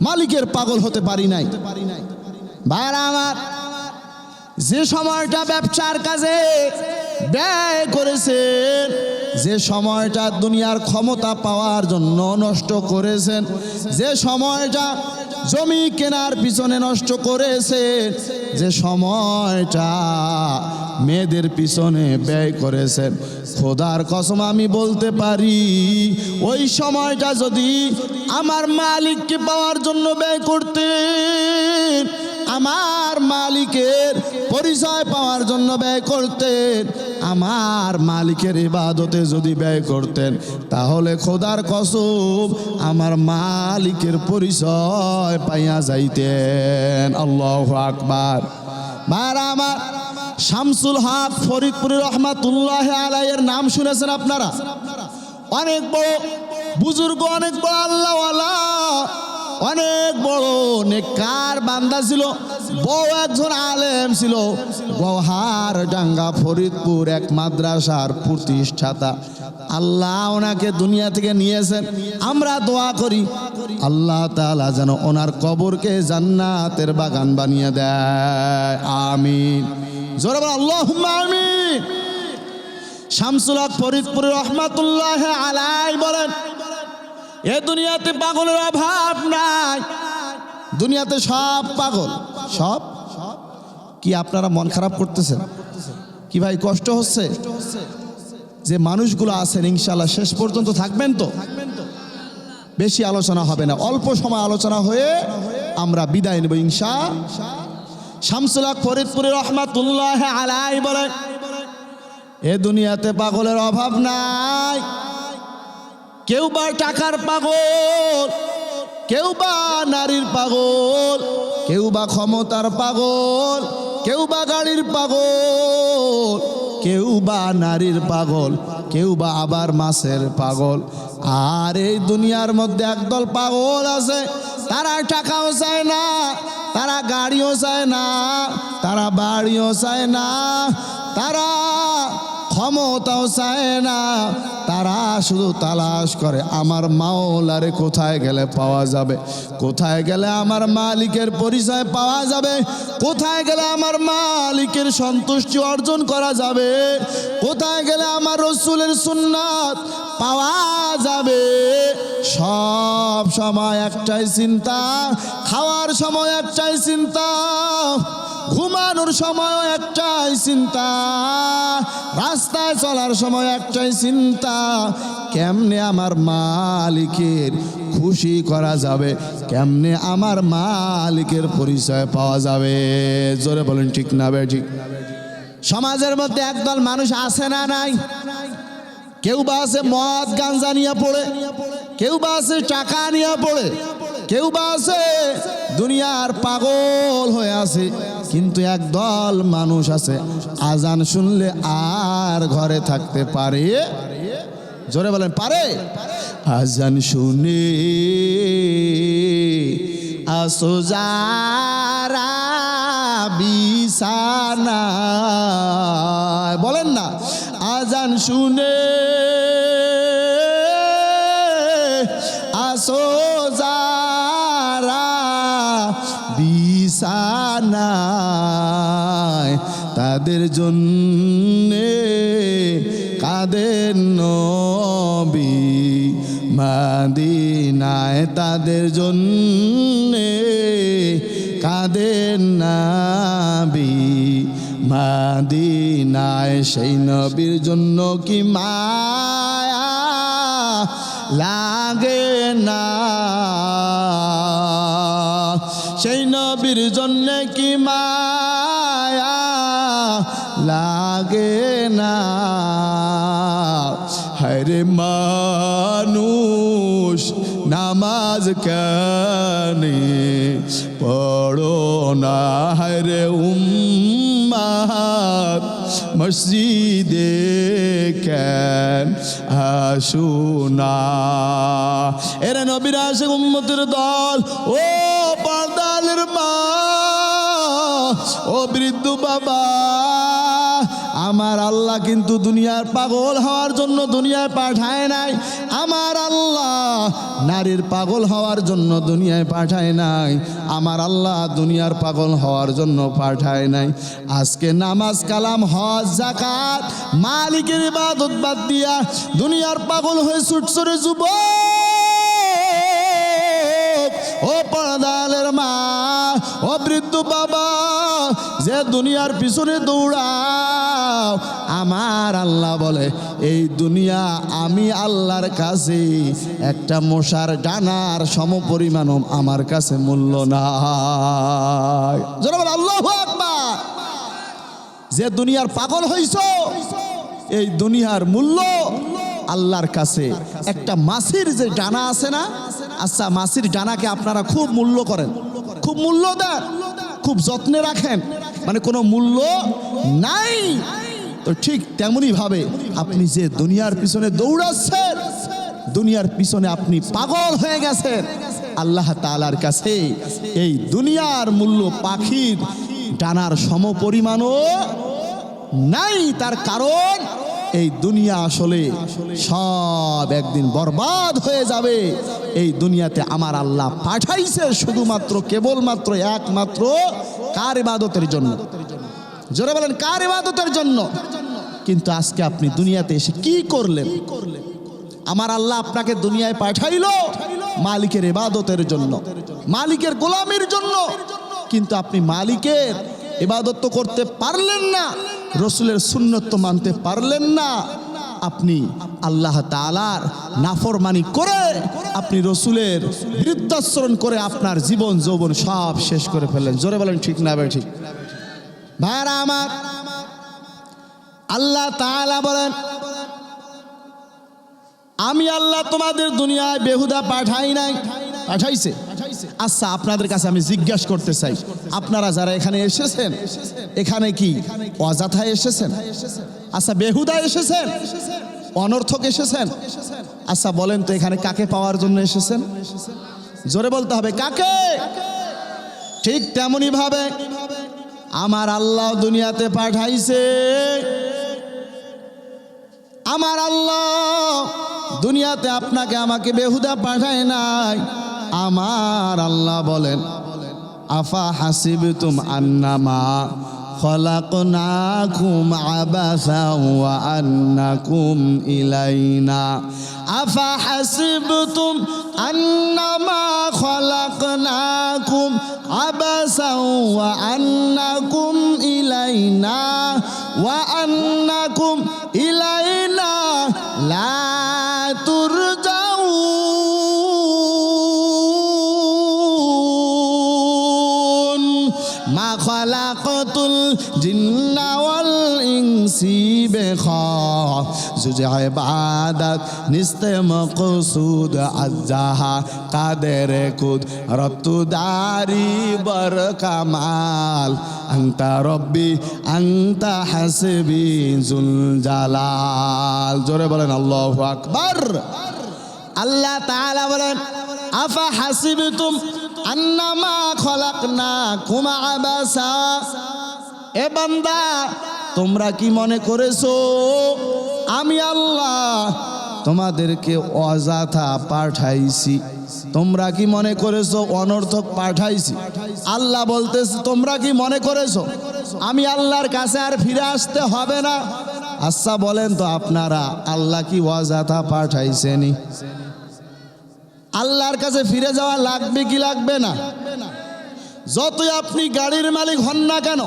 মালিকের পাগল হতে পারি নাই। ভাইরা আমার, যে সময়টা ব্যবসার কাজে ব্যয় করেছেন, যে সময়টা দুনিয়ার ক্ষমতা পাওয়ার জন্য নষ্ট করেছেন, যে সময়টা জমি কেনার পিছনে নষ্ট করেছেন, যে সময়টা মেয়েদের পিছনে ব্যয় করেছেন, খোদার কসম আমি বলতে পারি, ওই সময়টা যদি আমার মালিককে পাওয়ার জন্য ব্যয় করতেন, আমার মালিকের পরিচয় পাওয়ার জন্য ব্যয় করতেন, আমার মালিকের ইবাদতে যদি ব্যয় করতেন, তাহলে খোদার কসম আমার মালিকের পরিচয় পাইয়া যাইতেন। আল্লাহু আকবার। ভাইরা আমার, শামসুল হক ফরিদপুরি রহমাতুল্লাহ আলাইহির নাম শুনেছেন আপনারা? অনেক বড় বুজুর্গ, অনেক বড় আল্লাহওয়ালা, অনেক বড় নেককার বান্দা ছিল, বড় একজন আলেম ছিল, গৌহার ডাঙ্গা ফরিদপুর এক মাদ্রাসার প্রতিষ্ঠাতা। আল্লাহ ওনাকে দুনিয়া থেকে নিয়েছেন। আমরা দোয়া করি আল্লাহ তাআলা যেন ওনার কবরকে জান্নাতের বাগান বানিয়ে দেয়। আমিন। জোরে বলেন আল্লাহুম্মা আমিন। শামসুল হক ফরিদপুরি রহমাতুল্লাহ আলাইহি বলেন, এ দুনিয়াতে পাগলের অভাব নাই, দুনিয়াতে সব পাগল। সব কি? আপনারা মন খারাপ করতেছেন কি ভাই? কষ্ট হচ্ছে? যে মানুষগুলো আছেন ইনশাআল্লাহ শেষ পর্যন্ত থাকবেন তো? বেশি আলোচনা হবে না, অল্প সময় আলোচনা হয়ে আমরা বিদায় নেব ইনশাআল্লাহ। শামসুল হক ফরিদপুরি রহমাতুল্লাহ আলাইহি বলেন, এ দুনিয়াতে পাগলের অভাব নাই। কেউ বা টাকার পাগল, কেউ বা নারীর পাগল, কেউ বা ক্ষমতার পাগল, কেউ বা গাড়ির পাগল, কেউ বা নারীর পাগল, কেউ বা আবার মাছের পাগল। আর এই দুনিয়ার মধ্যে একদল পাগল আছে, তারা টাকাও চায় না, তারা গাড়িও চায় না, তারা বাড়িও চায় না, তারা ক্ষমতাও চায় না, তারা শুধু তালাশ করে আমার মাওলারে কোথায় গেলে পাওয়া যাবে, কোথায় গেলে আমার মালিকের পরিচয় পাওয়া যাবে, কোথায় গেলে আমার মালিকের সন্তুষ্টি অর্জন করা যাবে, কোথায় গেলে আমার রসুলের সুন্নাত পাওয়া যাবে। সব সময় একটাই চিন্তা, খাওয়ার সময় একটাই চিন্তা, ঘুমানোর সময় একটাই চিন্তা, রাস্তায় চলার সময় একটাই চিন্তা, কেমনে আমার মালিকের খুশি করা যাবে, কেমনে আমার মালিকের পরিচয় পাওয়া যাবে? জোরে বলেন ঠিক না বেঠিক? সমাজের মধ্যে একদল মানুষ আছে না নাই? কেউ বা আছে মদ গাঞ্জা নিয়ে পড়ে, কেউ বা আছে টাকা নিয়ে পড়ে, কেউ বা আছে দুনিয়ার পাগল হয়ে আছে। কিন্তু একদল মানুষ আছে আজান শুনলে আর ঘরে থাকতে পারে। জোরে বলেন পারে? আজান শুনে আসো যারা বিছানায়, বলেন না আজান শুনে আসো যারা বিছানায়, তাদের জন্যে কাঁদেন নবী মদিনায়, তাদের জন্যে কাঁদেন নবী মদিনায়। সেই নবীর জন্য কি মায়া লাগে না? সেই নবীর জন্য কি মায়া লাগে না? হায়রে মানুষ নামাজ কানে পড়ো না, হায়রে উম্মাত মসজিদে কেন আসো না? এরা নবীর আশিক উম্মতের দল, ও পর্দালের মা, ও বৃদ্ধ বাবা, আমার আল্লাহ কিন্তু দুনিয়ার পাগল হওয়ার জন্য দুনিয়ায় পাঠায় নাই। আমার আল্লাহ নারীর পাগল হওয়ার জন্য দুনিয়ায় পাঠায় নাই। আমার আল্লাহ দুনিয়ার পাগল হওয়ার জন্য পাঠায় নাই। আজকে নামাজ কালাম হজ যাকাত মালিকের ইবাদত বাদ দিয়া দুনিয়ার পাগল হয়ে ছুটছরে যুবক, ও পর্দালের মা, ও বৃদ্ধ বাবা, যে দুনিয়ার পিছনে দৌড়াও, আমার আল্লাহ বলে এই দুনিয়া আমি আল্লাহর কাছে একটা মশার ডানার সমপরিমাণ আমার কাছে মূল্য নাই। যারা বলে আল্লাহু আকবার, যে দুনিয়ার পাগল হইছো, এই দুনিয়ার মূল্য আল্লাহর কাছে একটা মাছির যে ডানা আছে না, আচ্ছা মাছির ডানাকে আপনারা খুব মূল্য করেন, খুব মূল্য দেন, খুব যত্নে রাখেন, মানে কোনো মূল্য নাই। তো ঠিক তেমনি ভাবে আপনি যে দুনিয়ার পিছনে দৌড়াচ্ছেন, দুনিয়ার পিছনে আপনি পাগল হয়ে গেছেন, আল্লাহ তাআলার কাছে এই দুনিয়ার মূল্য পাখির ডানার সমপরিমাণও নাই। তার কারণ এই দুনিয়া আসলে সব একদিন বরবাদ হয়ে যাবে। এই দুনিয়াতে আমার আল্লাহ পাঠাইছে শুধুমাত্র কেবলমাত্র একমাত্র কার ইবাদতের জন্য? জোরে বলেন কার ইবাদতের জন্য? কিন্তু আজকে আপনি দুনিয়াতে এসে কি করলেন? আমার আল্লাহ আপনাকে দুনিয়ায় পাঠাইলো মালিকের ইবাদতের জন্য, মালিকের গোলামের জন্য, কিন্তু আপনি মালিকের ইবাদত তো করতে পারলেন না, রসুলের সুন্নত তো মানতে পারলেন না। আপনি আল্লাহ তাআলার নাফরমানি করে, আপনি রসুলের বিরুদ্ধাচরণ করে আপনার জীবন যৌবন সব শেষ করে ফেললেন। জোরে বলেন ঠিক না ভাই? ঠিক ভাইরা আমার, আল্লাহ তাআলা বলেন আমি আল্লাহ তোমাদের দুনিয়ায় বেহুদা পাঠাই নাই, পাঠাইছে। আচ্ছা আপনাদের কাছে আমি জিজ্ঞাসা করতে চাই, আপনারা যারা এখানে এসেছেন, এখানে কি অযথায় এসেছেন? আচ্ছা বেহুদা এসেছেন? অনর্থক এসেছেন? আচ্ছা বলেন তো এখানে কাকে পাওয়ার জন্য এসেছেন? জোরে বলতে হবে কাকে? ঠিক তেমনি ভাবে আমার আল্লাহ দুনিয়াতে পাঠাইছে, আমার আল্লাহ দুনিয়াতে আপনাকে আমাকে বেহুদা পাঠায় নাই। আমার আল্লাহ বলেন আফা হাসিবতুম আন্নামা খলাকনাকুম আবাসা ওয়া আন্নাকুম ইলাইনা, আফা হাসিবতুম আন্নামা খলাকনাকুম আবাসা ওয়া আন্নাকুম ইলাইনা ওয়া আন্নাকুম ইলাইনা লা তুরজাউন। মা খালাকাতুল জিন্না ওয়াল ইনসি বেখাজুজ ইবাদত নিস্তে মকসুদ আজ্জাহা কাদের কুদরত দারি বর কামাল আনতা রব্বি আনতা হাসবি জুল জালাল। জোরে বলেন আল্লাহু আকবার। আল্লাহ তাআলা বলেন আফা হাসিবতুম আন্নামা খলাকনাকুম আবাসা, এ বান্দা তোমরা কি মনে করেছো আমি আল্লাহ তোমাদেরকে অযথা পাঠাইছি? তোমরা কি মনে করেছো অনর্থক পাঠাইছি? আল্লাহ বলতেছে তোমরা কি মনে করেছো আমি আল্লাহর কাছে আর ফিরে আসতে হবে না? আচ্ছা বলেন তো আপনারা, আল্লাহ কি অযথা পাঠাইছেনি? আল্লাহর কাছে ফিরে যাওয়া লাগবে কি লাগবে না? যতই আপনি গাড়ির মালিক হন না কেন,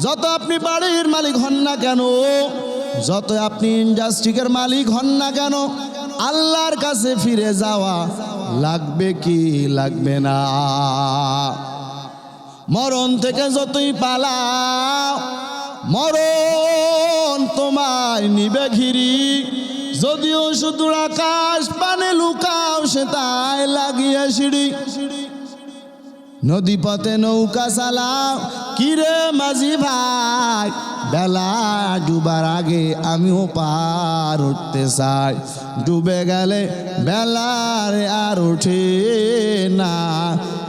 যত আপনি বাড়ির মালিক হন না কেন, যত আপনি ইন্ডাস্ট্রির মালিক হন না কেন, আল্লাহর কাছে ফিরে যাওয়া লাগবে কি লাগবে না? মরণ থেকে যতই পালাও মরণ তোমায় নিবে ঘিরি, যদিও শুধু আকাশ পানে লুকাও সে তাই লাগিয়ে সিঁড়ি। নদী পথে নৌকা চালাও কিরে মাঝি ভাই, বেলা ডুবার আগে আমিও পার উঠতে চাই, ডুবে গেলে বেলার আর ওঠে না,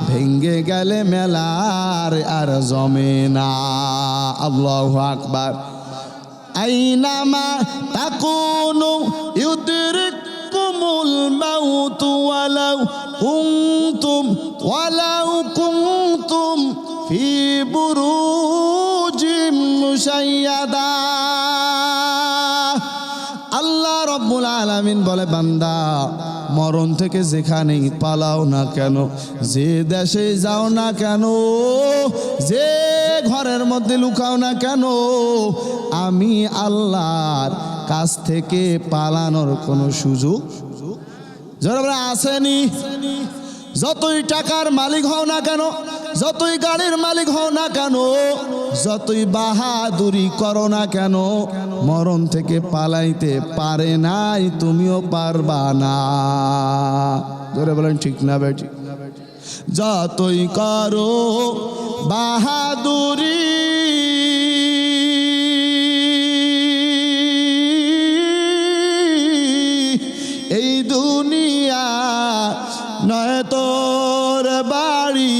ভেঙ্গে গেলে মেলার আর জমে না। আল্লাহু আকবার। আইনামা তাকুনু ইউদরিকুমুল মাউতু ওয়ালাউ কুনতুম ফি বুরুজিম মুশাইয়াদা। আল্লাহ রব্বুল আলামিন বলে বান্দা মরণ থেকে যেখানেই পালাও না কেন, যে দেশে যাও না কেন, যে ঘরের মধ্যে লুকাও না কেন, আমি আল্লাহর কাছ থেকে পালানোর কোনো সুযোগ যারা আসেনি। যতই টাকার মালিক হও না কেন, যতই গাড়ির মালিক হও না কেন, যতই বাহাদুরি করো না কেন, মরণ থেকে পালাইতে পারে নাই, তুমিও পারবা না। ধরে বলেন ঠিক না বেটি? যতই করো বাহাদুরি এই দুনিয়া নয় তোর বাড়ি,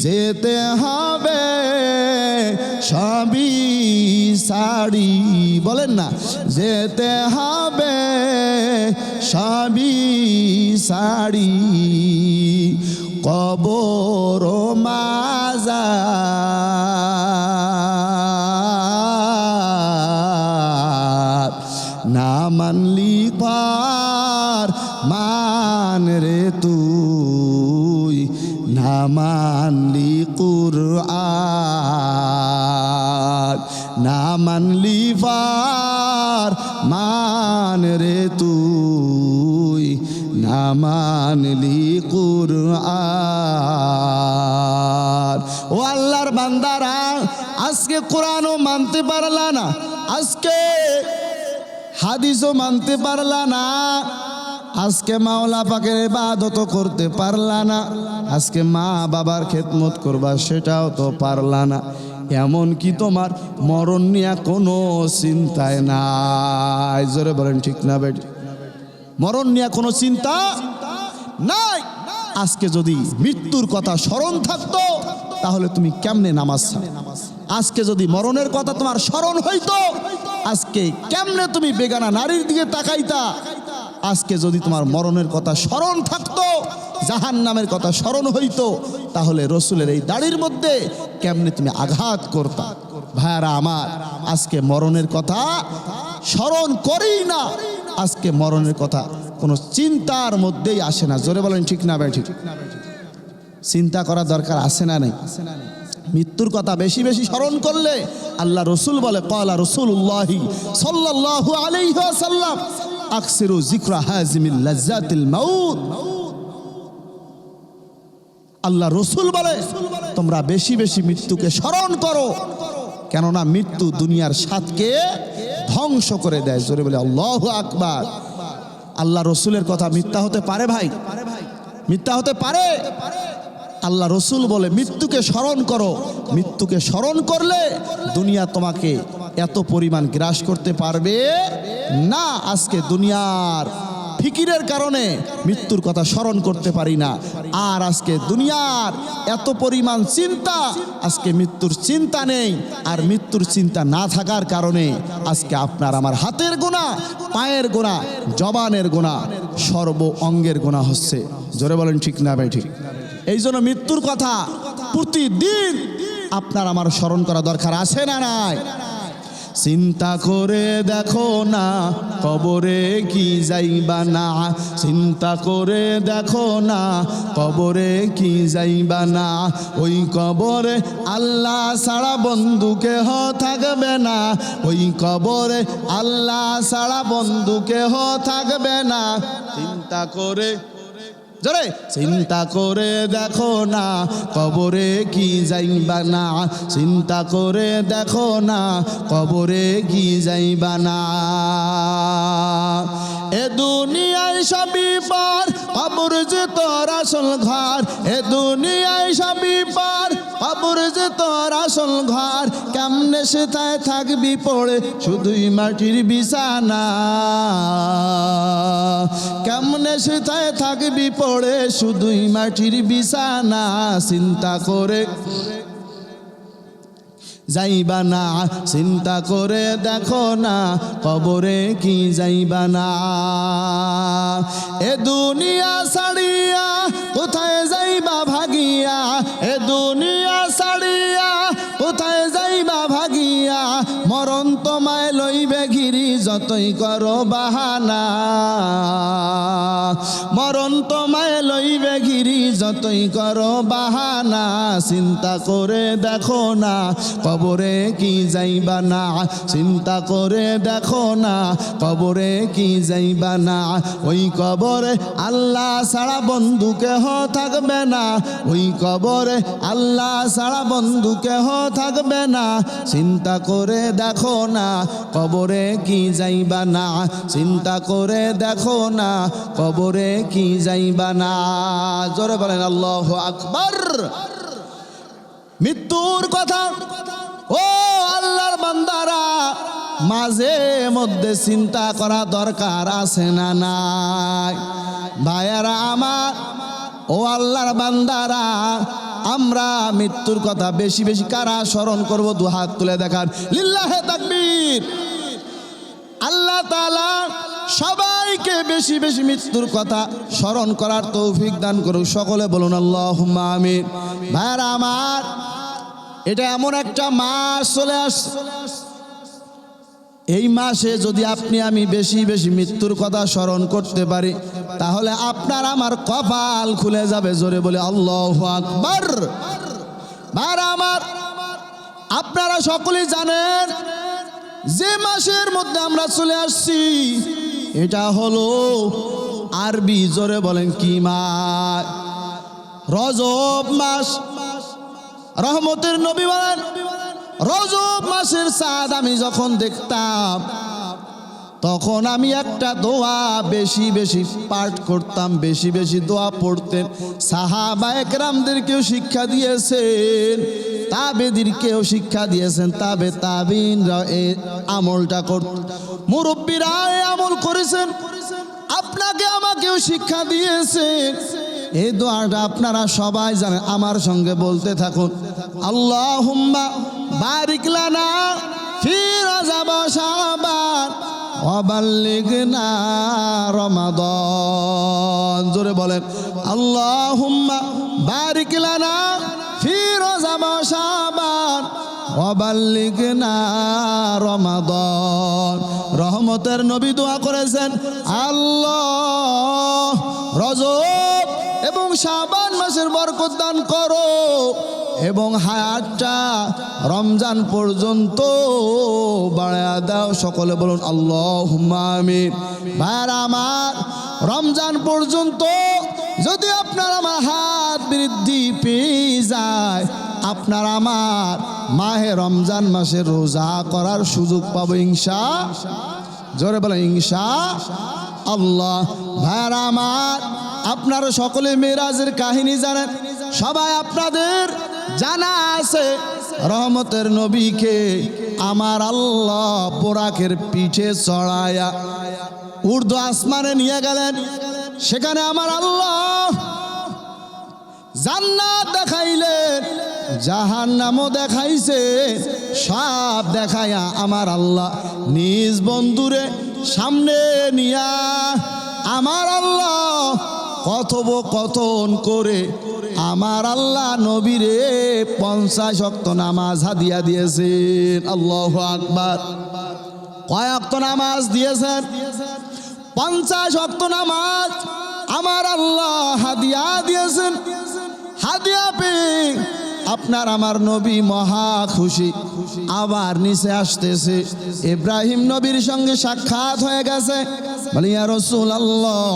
যেতে হবে সবই সাড়ি। বলেন না, যেতে হবে সবই সাড়ি, কবর মাজার না মানলি পার মান রে তুই, না মানলি কুরআন, না মানলি পার মান রে তুই, না মানলি কুরআন। ও আল্লাহর বান্দারা, আজকে কোরআনও মানতে পারলা না, আজকে হাদিসও মানতে পারলা না, আজকে মাওলা পাকের ইবাদত করতে পারলা না, আজকে মা বাবার খেদমত করবা সেটাও তো পারলা না। এমন কি তোমার মরণ নিয়ে কোনো চিন্তায় নাই? জোরে বলেন ঠিক না বেটি? মরণ নিয়ে কোনো চিন্তা নাই। আজকে যদি মৃত্যুর কথা স্মরণ থাকতো তাহলে তুমি কেমনে নামাজ ছাড়ো? আজকে যদি মরণের কথা তোমার স্মরণ হইতো আজকে কেমনে তুমি বেগানা নারীর দিকে তাকাইতা? আজকে যদি তোমার মরণের কথা স্মরণ থাকতো, জাহান্নামের কথা স্মরণ হইতো, তাহলে রসুলের এই দাড়ির মধ্যে কেমনে তুমি আঘাত করতা? ভাইয়ারা আমার, আজকে মরণের কথা স্মরণ করেই না, আজকে মরণের কথা কোনো চিন্তার মধ্যেই আসে না। জোরে বলেন ঠিক না ভাই? ঠিক। চিন্তা করা দরকার আছে না নেই? মৃত্যুর কথা বেশি বেশি স্মরণ করলে আল্লাহ রসুল বলে, ক্বালা রাসূলুল্লাহি সাল্লাল্লাহু আলাইহি ওয়াসাল্লাম আকসিরু যিকরা হাজিমিল লাজ্জাতিল মাউত। আল্লাহ রসুল বলে তোমরা বেশি বেশি মৃত্যুকে স্মরণ করো, কেননা মৃত্যু দুনিয়ার স্বাদকে ধ্বংস করে দেয়। জোরে বলে আল্লাহু আকবার। আল্লাহ রসুলের কথা মিথ্যা হতে পারে ভাই? মিথ্যা হতে পারে? আল্লাহ রসুল বলে মৃত্যুকে স্মরণ করো। মৃত্যুকে স্মরণ করলে দুনিয়া তোমাকে এত পরিমাণ গ্রাস করতে পারবে না। আজকে দুনিয়ার ফিকিরের কারণে মৃত্যুর কথা স্মরণ করতে পারি না। আর আজকে দুনিয়ার এত পরিমাণ চিন্তা, আজকে মৃত্যুর চিন্তা নেই। আর মৃত্যুর চিন্তা না থাকার কারণে আজকে আপনার আমার হাতের গোনা, পায়ের গোনা, জবানের গোনা, সর্ব অঙ্গের গোনা হচ্ছে। জোরে বলেন ঠিক না ভাই? ঠিক। এই জন্য মৃত্যুর কথা প্রতিদিন আপনার আমার স্মরণ করা দরকার আছে না নাই? চিন্তা করে দেখো না কবরে কি যাইবা না, চিন্তা করে দেখো না কবরে কি যাইবা না। ওই কবরে আল্লাহ ছাড়া বন্ধু কেহ থাকবে না, ওই কবরে আল্লাহ ছাড়া বন্ধু কেহ থাকবে না। চিন্তা করে, জোরে, চিন্তা করে দেখো না কবরে কি যাইবা না, চিন্তা করে দেখো না কবরে কি যাইবা না। এ দুনিয়ায় সবই পার, কবর যে তোর আসল ঘর। এ দুনিয়ায় সবই পার, কবর যে তোর আসল ঘর। কেমনে সেথায় থাকবি পড়ে শুধুই মাটির বিছানা, কেমনে সেথায় থাকবি পড়ে শুধুই মাটির বিছানা। চিন্তা করে যাইবা না, চিন্তা করে দেখো না কবরে কি যাইবা না। এ দুনিয়া ছাড়িয়া কোথায় যাইবা ভাগিয়া, এ দুনিয়া ছাড়িয়া কোথায় যাইবা ভাগিয়া। মরণ তোমায় লইবে ঘিরি যতই করো বাহানা, মরণ তোমায় লইবে ঘিরি যতই করো বাহানা। চিন্তা করে দেখো না কবরে কি যাইবা না, চিন্তা করে দেখো না কবরে কি যাইবা না। ওই কবরে আল্লাহ ছাড়া বন্ধু কেহ থাকবে না, ওই কবরে আল্লাহ ছাড়া বন্ধু কেহ থাকবে না। চিন্তা করে দেখো না কবরে কি যাইবা না, চিন্তা করে দেখো না কবরে কি যাইবা না। জোরে বলেন আল্লাহু আকবার। মৃত্যুর কথা ও আল্লাহর বান্দারা মাঝে মধ্যে চিন্তা করা দরকার আছে না নাই? ভাইয়ারা আমার, ও আল্লাহর বান্দারা, আমরা মৃত্যুর কথা বেশি বেশি কারা স্মরণ করব? দু হাত তুলে দেখান, লিল্লাহে তাকবীর। আল্লাহ তাআলা সবাইকে বেশি বেশি মৃত্যুর কথা স্মরণ করার তৌফিক দান করুক। সকলে বলুন আল্লাহুম্মা আমিন। ভাইয়ারা আমার, এটা এমন একটা মাস চলে আসছে, এই মাসে যদি আপনি আমি বেশি বেশি মৃত্যুর কথা স্মরণ করতে পারি তাহলে আপনার আমার কপাল খুলে যাবে। জোরে বলে আল্লাহু আকবার। ভাইয়ারা আমার, আপনারা সকলেই জানেন যে মাসের মধ্যে আমরা চলে আসছি এটা হলো আরবি, জোরে বলেন কি মাস? রজব মাস। রহমতের নবী বলেন রজব মাসের চাঁদ আমি যখন দেখতাম তখন আমি একটা দোয়া বেশি বেশি পাঠ করতাম, বেশি বেশি দোয়া পড়তেন। সাহাবায়ে কেরামদেরকেও শিক্ষা দিয়েছেন, তাবেঈদেরকেও শিক্ষা দিয়েছেন, তাবেঈনরা এই আমলটা করত, মুরব্বীরা এই আমল করেছেন, আপনাকে আমাকেও শিক্ষা দিয়েছেন। এই দোয়াটা আপনারা সবাই জানেন, আমার সঙ্গে বলতে থাকুন, আল্লাহুম্মা বারিক লানা ফি রজব ওয়া শাবান ওয়া বাল্লিগনা রমাদান। জোরে বলেন আল্লাহুম্মা বারিক লানা ফি রজব ওয়া শাবান ওয়া বাল্লিগনা রমাদান। রহমতের নবী দোয়া করেছেন, আল্লাহ রজব এবং শাবান মাসের বরকত দান করো এবং হায়াতটা রমজান পর্যন্ত বাড়ায়া দাও। সকলে বলুন আল্লাহুম্মা আমিন। ভাইরা আমার, রমজান পর্যন্ত যদি আপনার আমার হাত বৃদ্ধি পেয়ে যায়, আপনার আমার মাহে রমজান মাসে রোজা করার সুযোগ পাবো জোরে বলে ইনশাআল্লাহ। ভাইরা আমার, আপনারা সকলে মেরাজের কাহিনী জানেন, সবাই আপনাদের জানা আছে। রহমতের নবীকে আমার আল্লাহ বোরাকের পিঠে চড়ায়া উর্দু আসমানে নিয়ে গেলেন। সেখানে আমার আল্লাহ জান্নাত দেখাইলেন, জাহান্নামও দেখাইছে, সব দেখায়া আমার আল্লাহ নিজ বন্ধুরে সামনে নিয়া আমার আল্লাহ কথোপকথন করে আমার আল্লাহ নবীরে 50 ওয়াক্ত নামাজ হাদিয়া দিয়েছেন। আল্লাহু আকবার। কয় ওয়াক্ত নামাজ দিয়েছেন? 50 ওয়াক্ত নামাজ আমার আল্লাহ হাদিয়া দিয়েছেন। হাদিয়া পেয়ে আপনার আমার নবী মহা খুশি। আবার নিচে আসতেছে, ইব্রাহিম নবীর সঙ্গে সাক্ষাৎ হয়ে গেছে। বলি ইয়া রাসূলুল্লাহ,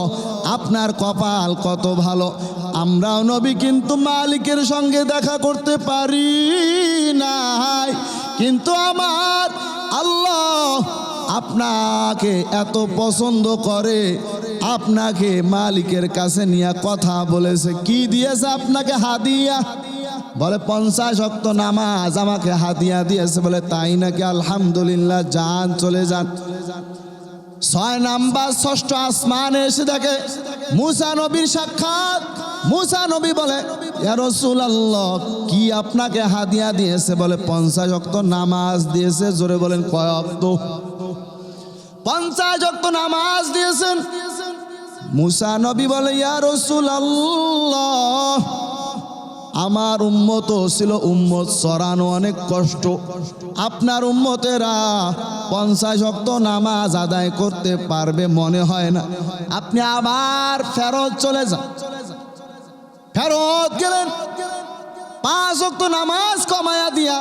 আপনার কপাল কত ভালো, আমরাও নবী কিন্তু মালিকের সঙ্গে দেখা করতে পারি নাই, কিন্তু আমার আল্লাহ আপনাকে এত পছন্দ করে, আপনাকে মালিকের কাছে নিয়ে কথা বলেছে। কি দিয়েছে আপনাকে? হাদিয়া। বলে 50 ওয়াক্ত নামাজ আমাকে হাদিয়া দিয়েছে। বলে তাই নাকি? আলহামদুলিল্লাহ, যান চলে যান। 6 নাম্বার 6ষ্ঠ আসমানে এসে দেখে মুসা নবীর সাক্ষাৎ। মুসা নবী বলে ইয়া রাসূলুল্লাহ, কি আপনাকে হাদিয়া দিয়েছে? বলে 50 ওয়াক্ত নামাজ দিয়েছে। জোরে বলেন কয় ওয়াক্ত? 50 ওয়াক্ত নামাজ দিয়েছেন। মুসা নবী বলে ইয়া রাসূলুল্লাহ, আমার উম্মত ছিল, উম্মত সরানো অনেক কষ্ট, আপনার উম্মতেরা 50 ওয়াক্ত নামাজ আদায় করতে পারবে মনে হয় না, আপনি আবার ফেরত চলে যান। ফেরত গেলেন, 5 ওয়াক্ত নামাজ কমায়া দিয়া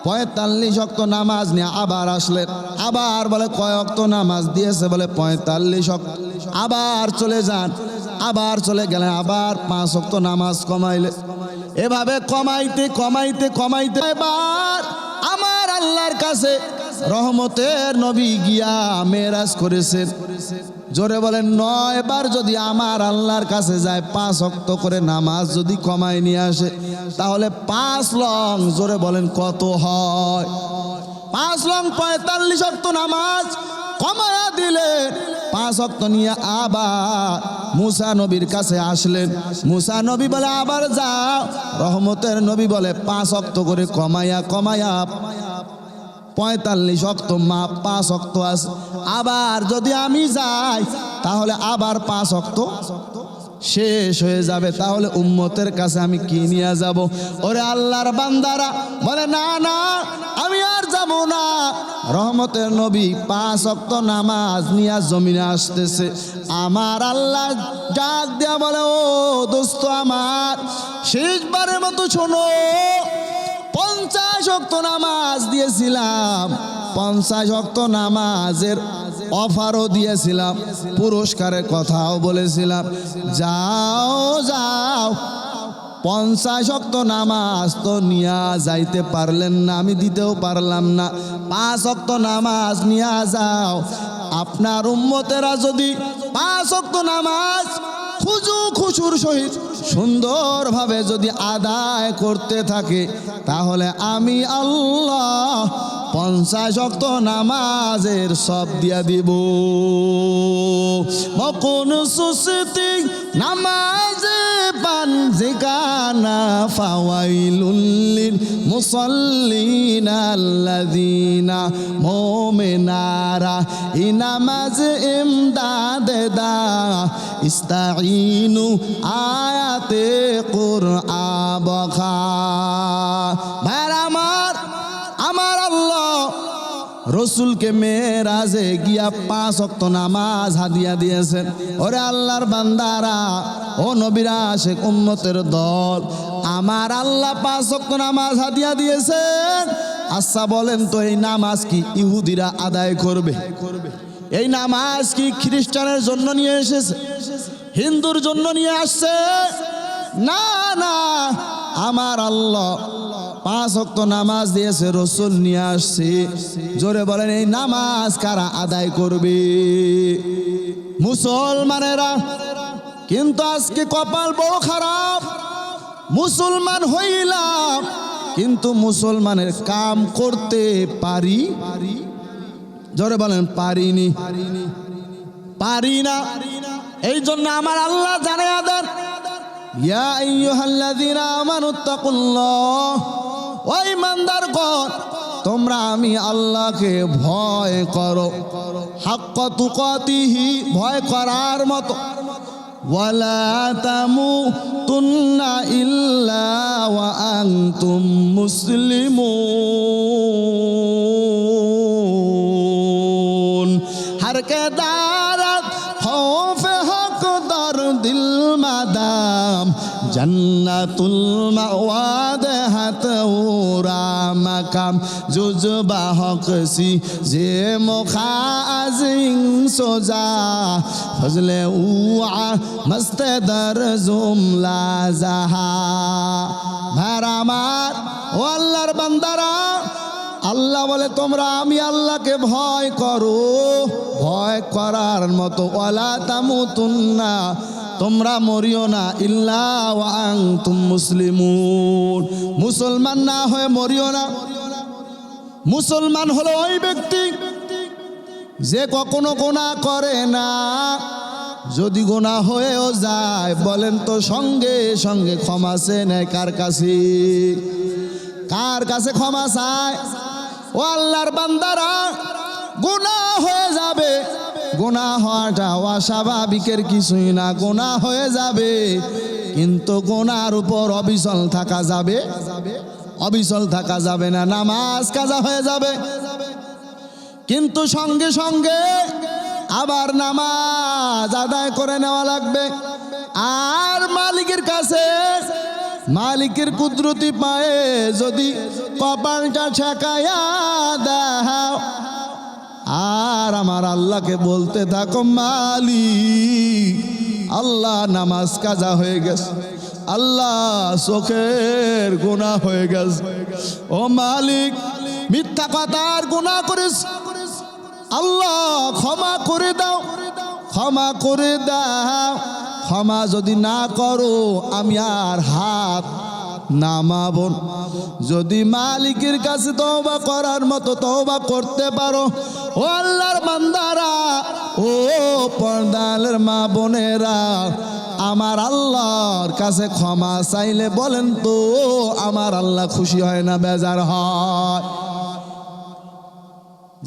45 ওয়াক্ত নামাজ নিয়ে আবার আসলেন। আবার বলে কয় ওয়াক্ত নামাজ দিয়েছে? বলে 45 ওয়াক্ত। আবার চলে যান, আবার চলে গেলেন, আবার 5 ওয়াক্ত নামাজ কমাইলে। এভাবে কমাইতে কমাইতে কমাইতে এবার আমার আল্লাহর কাছে রহমতের নবী গিয়া মেরাজ করেছেন। জোরে বলেন 9 বার যদি আমার আল্লাহর কাছে যায়, 5 ওয়াক্ত করে নামাজ যদি কমায় নিয়ে আসে, তাহলে 5 লং, জোরে বলেন কত হয়? 5 লং 45 ওয়াক্ত নামাজ কমায়া দিলেন। 5 ওয়াক্ত নিয়ে আবার মুসা নবীর কাছে আসলেন। মুসা নবী বলে আবার যাও। রহমতের নবী বলে 5 ওয়াক্ত করে কমায়া কমায়া 45 ওয়াক্ত মা 5 ওয়াক্ত আছে। আবার যদি আমি যাই তাহলে আবার 5 ওয়াক্ত শেষ হয়ে যাবে, তাহলে উম্মতের কাছে আমি কি নিয়ে যাব? ওরে আল্লাহর বান্দারা বলে না না, আমি আর যাব না। রহমতের নবী 5 ওয়াক্ত নামাজ নিয়ে জমিনে আসতেছে। আমার আল্লাহ ডাক দেয়া বলে, ও দোস্ত আমার, শেষবারের মতো শোনো, 50 ওয়াক্ত নামাজ দিয়েছিলাম, 50 ওয়াক্ত নামাজের অফারও দিয়েছিলাম, পুরস্কারের কথাও বলেছিলাম। যাও যাও, 50 ওয়াক্ত নামাজ তো নিয়া যাইতে পারলেন না, আমি দিতেও পারলাম না। 5 ওয়াক্ত নামাজ নিয়া যাও। আপনার উম্মতেরা যদি 5 ওয়াক্ত নামাজ খুজু খুশুর সহিত সুন্দরভাবে যদি আদায় করতে থাকে, তাহলে আমি আল্লাহ 50 ওয়াক্ত নামাজের সব দিয়া দিব। মকুন সুস্তি নামাজে পান জিকানা ফাওয়াইলুল লিল মুসাল্লিন আল্লাযিনা মুমিনারা ইনামাজ ইমদাদ দা ইস্তাঈনু আয়াতে কুরআন বখা। ভাইরা আমার আল্লাহ রসুলকে মেরাজে গিয়া 5 ওয়াক্ত নামাজ হাদিয়া দিয়েছেন। ওরে আল্লাহর বান্দারা, ও নবীরা, আশিক উম্মতের দল, আমার আল্লাহ 5 ওয়াক্ত নামাজ হাদিয়া দিয়েছেন। আচ্ছা বলেন তো, এই নামাজ কি ইহুদিরা আদায় করবে? এই নামাজ কি খ্রিস্টানের জন্য নিয়ে এসেছে? হিন্দুর জন্য নিয়ে আসছে? না না, আমার আল্লাহ 5 ওয়াক্ত নামাজ দিয়েছে, রসুল নিয়ে আসছে। জোরে বলেন, এই নামাজ কারা আদায় করবে? মুসলমানেরা। কিন্তু আজকে কপাল বড় খারাপ, মুসলমান হইলাম কিন্তু মুসলমানের কাম করতে পারি? জোরে বলেন, পারিনি, পারি না। এই জন্য আমার আল্লাহ জানায়া দেন, ইয়া আইয়ুহাল্লাযীনা আমানুত্তাকুল্লাহ, ও ঈমানদারগণ তোমরা আমি আল্লাহকে ভয় করো, হাক্কা তুকাতিহি, ভয় করার মতো। ওয়ালা তামুতুন্না ইল্লা ওয়া আনতুম মুসলিমুন। हर के दारत खौफ हक दर दिल मदाम जन्नतुल मवाद हत उरा मकाम जुजबा हक सी जे मुखाजिं सोजा फजले उआ मस्त दर जुमला जहा। भरामार ओ अल्लाहर बंदारा, আল্লাহ বলে তোমরা আমি আল্লাহকে ভয় করো, ভয় করার মতো। ওয়ালা তামুতুন্না, তোমরা মরিও না, ইল্লা ওয়া আনতুম মুসলিমুন, মুসলমান না হয়ে মরিও না। মুসলমান হলো ওই ব্যক্তি যে কখনো গুনাহ করে না, যদি গুনাহ হয়েও যায় বলেন তো সঙ্গে সঙ্গে ক্ষমা চেয়ে নেয়। কার কাছে? কার কাছে ক্ষমা চায়? ও আল্লাহর বান্দারা, গুনাহ হয়ে যাবে, গুনাহ হওয়াটা অস্বাভাবিকের কিছুই না, গুনাহ হয়ে যাবে কিন্তু গুনাহর উপর অবিচল থাকা যাবে? অবিচল থাকা যাবে না। নামাজ কাজা হয়ে যাবে কিন্তু সঙ্গে সঙ্গে আবার নামাজ আদায় করে নেওয়া লাগবে। আর মালিকের কাছে, মালিকের কুদরতি পায়ে যদি কপালটা ঠেকায়া দাও আর আমার আল্লাহকে বলতে থাকো, মালিক, আল্লাহ নামাজ কাজা হয়ে গেছে, আল্লাহ চোখের গুনাহ হয়ে গেছে, ও মালিক মিথ্যা কথার গুনাহ করিস, আল্লাহ ক্ষমা করে দাও, ক্ষমা করে দাও। ক্ষমা যদি না করো আমি আর হাত নামাবো। যদি মালিকের কাছে তওবা করার মতো তওবা করতে পারো, ও আল্লাহর বান্দারা, ও পর্দার মা বোনেরা, আমার আল্লাহর কাছে ক্ষমা চাইলে বলেন তো আমার আল্লাহ খুশি হয় না বেজার হয়?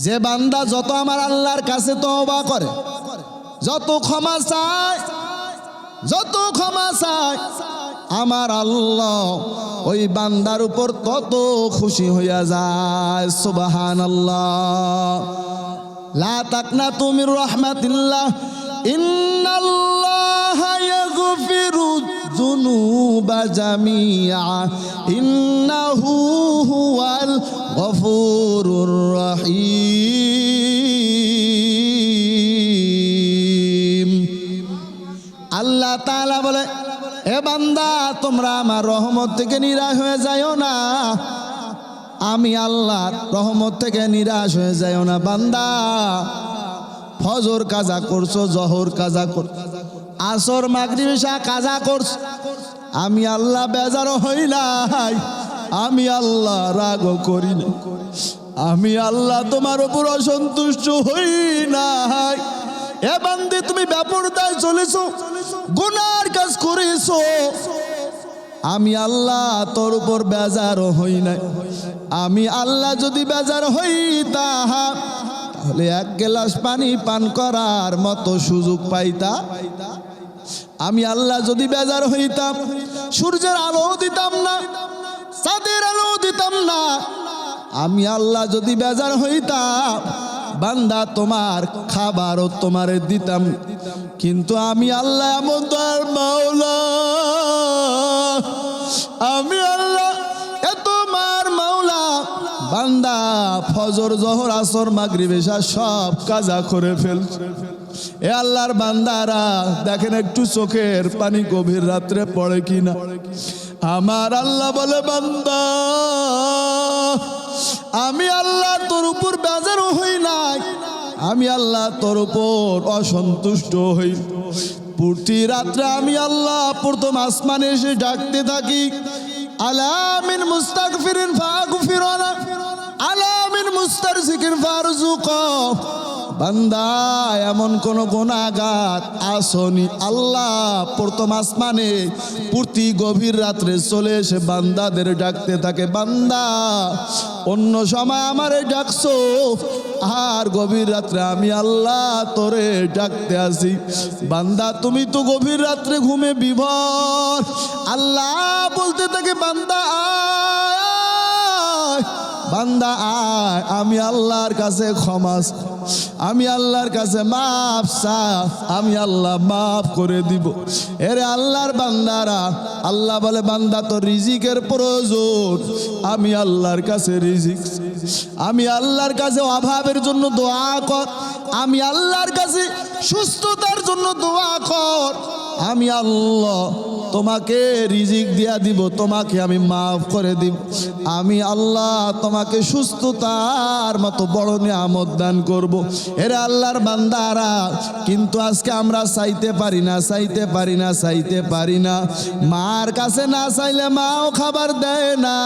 যে বান্দা যত আমার আল্লাহর কাছে তওবা করে, যত ক্ষমা চায়, যত ক্ষমা চায়, আমার আল্লাহ ওই বান্দার উপর তত খুশি হইয়া যায়। সুবহানাল্লাহ। লা তাকনাতু মির রাহমাতিল্লাহ, ইন্নাল্লাহা ইয়াগফিরু যুনুবা জামিআ, ইন্নাহু হুয়াল গফুরুর রহিম। আল্লাহ তাআলা বলে, এ বান্দা তোমরা আমার রহমত থেকে নিরাশ হয়ে যাইও না, আমি আল্লাহর রহমত থেকে নিরাশ হয়ে যাইও না। বান্দা ফজর কাজা করছো, জোহর কাজা করছো, আসর মাগরিব ইশা কাজা করছো, আমি আল্লাহ বেজার হই নাই, আমি আল্লাহ রাগও করি না, আমি আল্লাহ তোমার উপর অসন্তুষ্ট হই নাই। এ বান্দী তুমি বেপরদায় চলেছো, গুনার কাজ করেছো, আমি আল্লাহ তোর উপর বেজার হই নাই। আমি আল্লাহ যদি বেজার হইতাম তাহলে এক গ্লাস পানি পান করার মতো সুযোগ পাইতা? আমি আল্লাহ যদি বেজার হইতাম সূর্যের আলো দিতাম না, চাঁদের আলো দিতাম না। আমি আল্লাহ যদি বেজার হইতাম বান্দা তোমার খাবারও তোমারে দিতাম। কিন্তু আমি আল্লাহ এমন তার মাওলা, আমি আল্লাহ এত মার মাওলা, বান্দা ফজর জোহর আসর মাগরিব ইশা সব কাজা করে ফেলছে। এ আল্লাহর বান্দারা দেখেন একটু চোখের পানি গভীর রাত্রে পড়ে কিনা। আমার আল্লাহ বলে, বান্দা আমি আল্লাহ তোর উপর বেজার হই নাই, আমি আল্লাহ তোর উপর অসন্তুষ্ট হই। প্রতি রাত্রে আমি আল্লাহ প্রথম আসমানে এসে ডাকতে থাকি, আলামিন মুস্তাগফিরিন ফাগফিরানা, আলামিন মুস্তারজিকিন ফারজুক। বান্দা এমন কোন গুনাহগার আসনি, আল্লাহ প্রথম আসমানে প্রতি গভীর রাত্রে চলে এসে বান্দাদের ডাকতে থাকে, বান্দা অন্য সময় আমারে ডাকছো, আর গভীর রাত্রে আমি আল্লাহ তোরে ডাকতে আসি। বান্দা তুমি তো গভীর রাত্রে ঘুমে বিভোর, আল্লাহ বলতে থাকে, বান্দা আয়, বান্দা আয়, আমি আল্লাহর কাছে ক্ষমা, আমি আল্লাহর কাছে মাফ চা, আমি আল্লাহ মাফ করে দিব। এরে আল্লাহর বান্দারা, আল্লাহ বলে, বান্দা তো রিজিকের প্রয়োজন, আমি আল্লাহর কাছে রিজিক, আমি আল্লাহর কাছে অভাবের জন্য দোয়া কর, আমি আল্লাহর কাছে সুস্থতার জন্য দোয়া কর, আমি আল্লাহ তোমাকে রিজিক দিয়া দিব, তোমাকে আমি মাফ করে দিব, আমি আল্লাহ তোমাকে সুস্থতার মতো বড় নিয়ামত দান করব। এরা আল্লাহর বান্দারা, কিন্তু আজকে আমরা চাইতে পারি না, চাইতে পারি না, চাইতে পারি না। মার কাছে না চাইলে মাও খাবার দেয় না,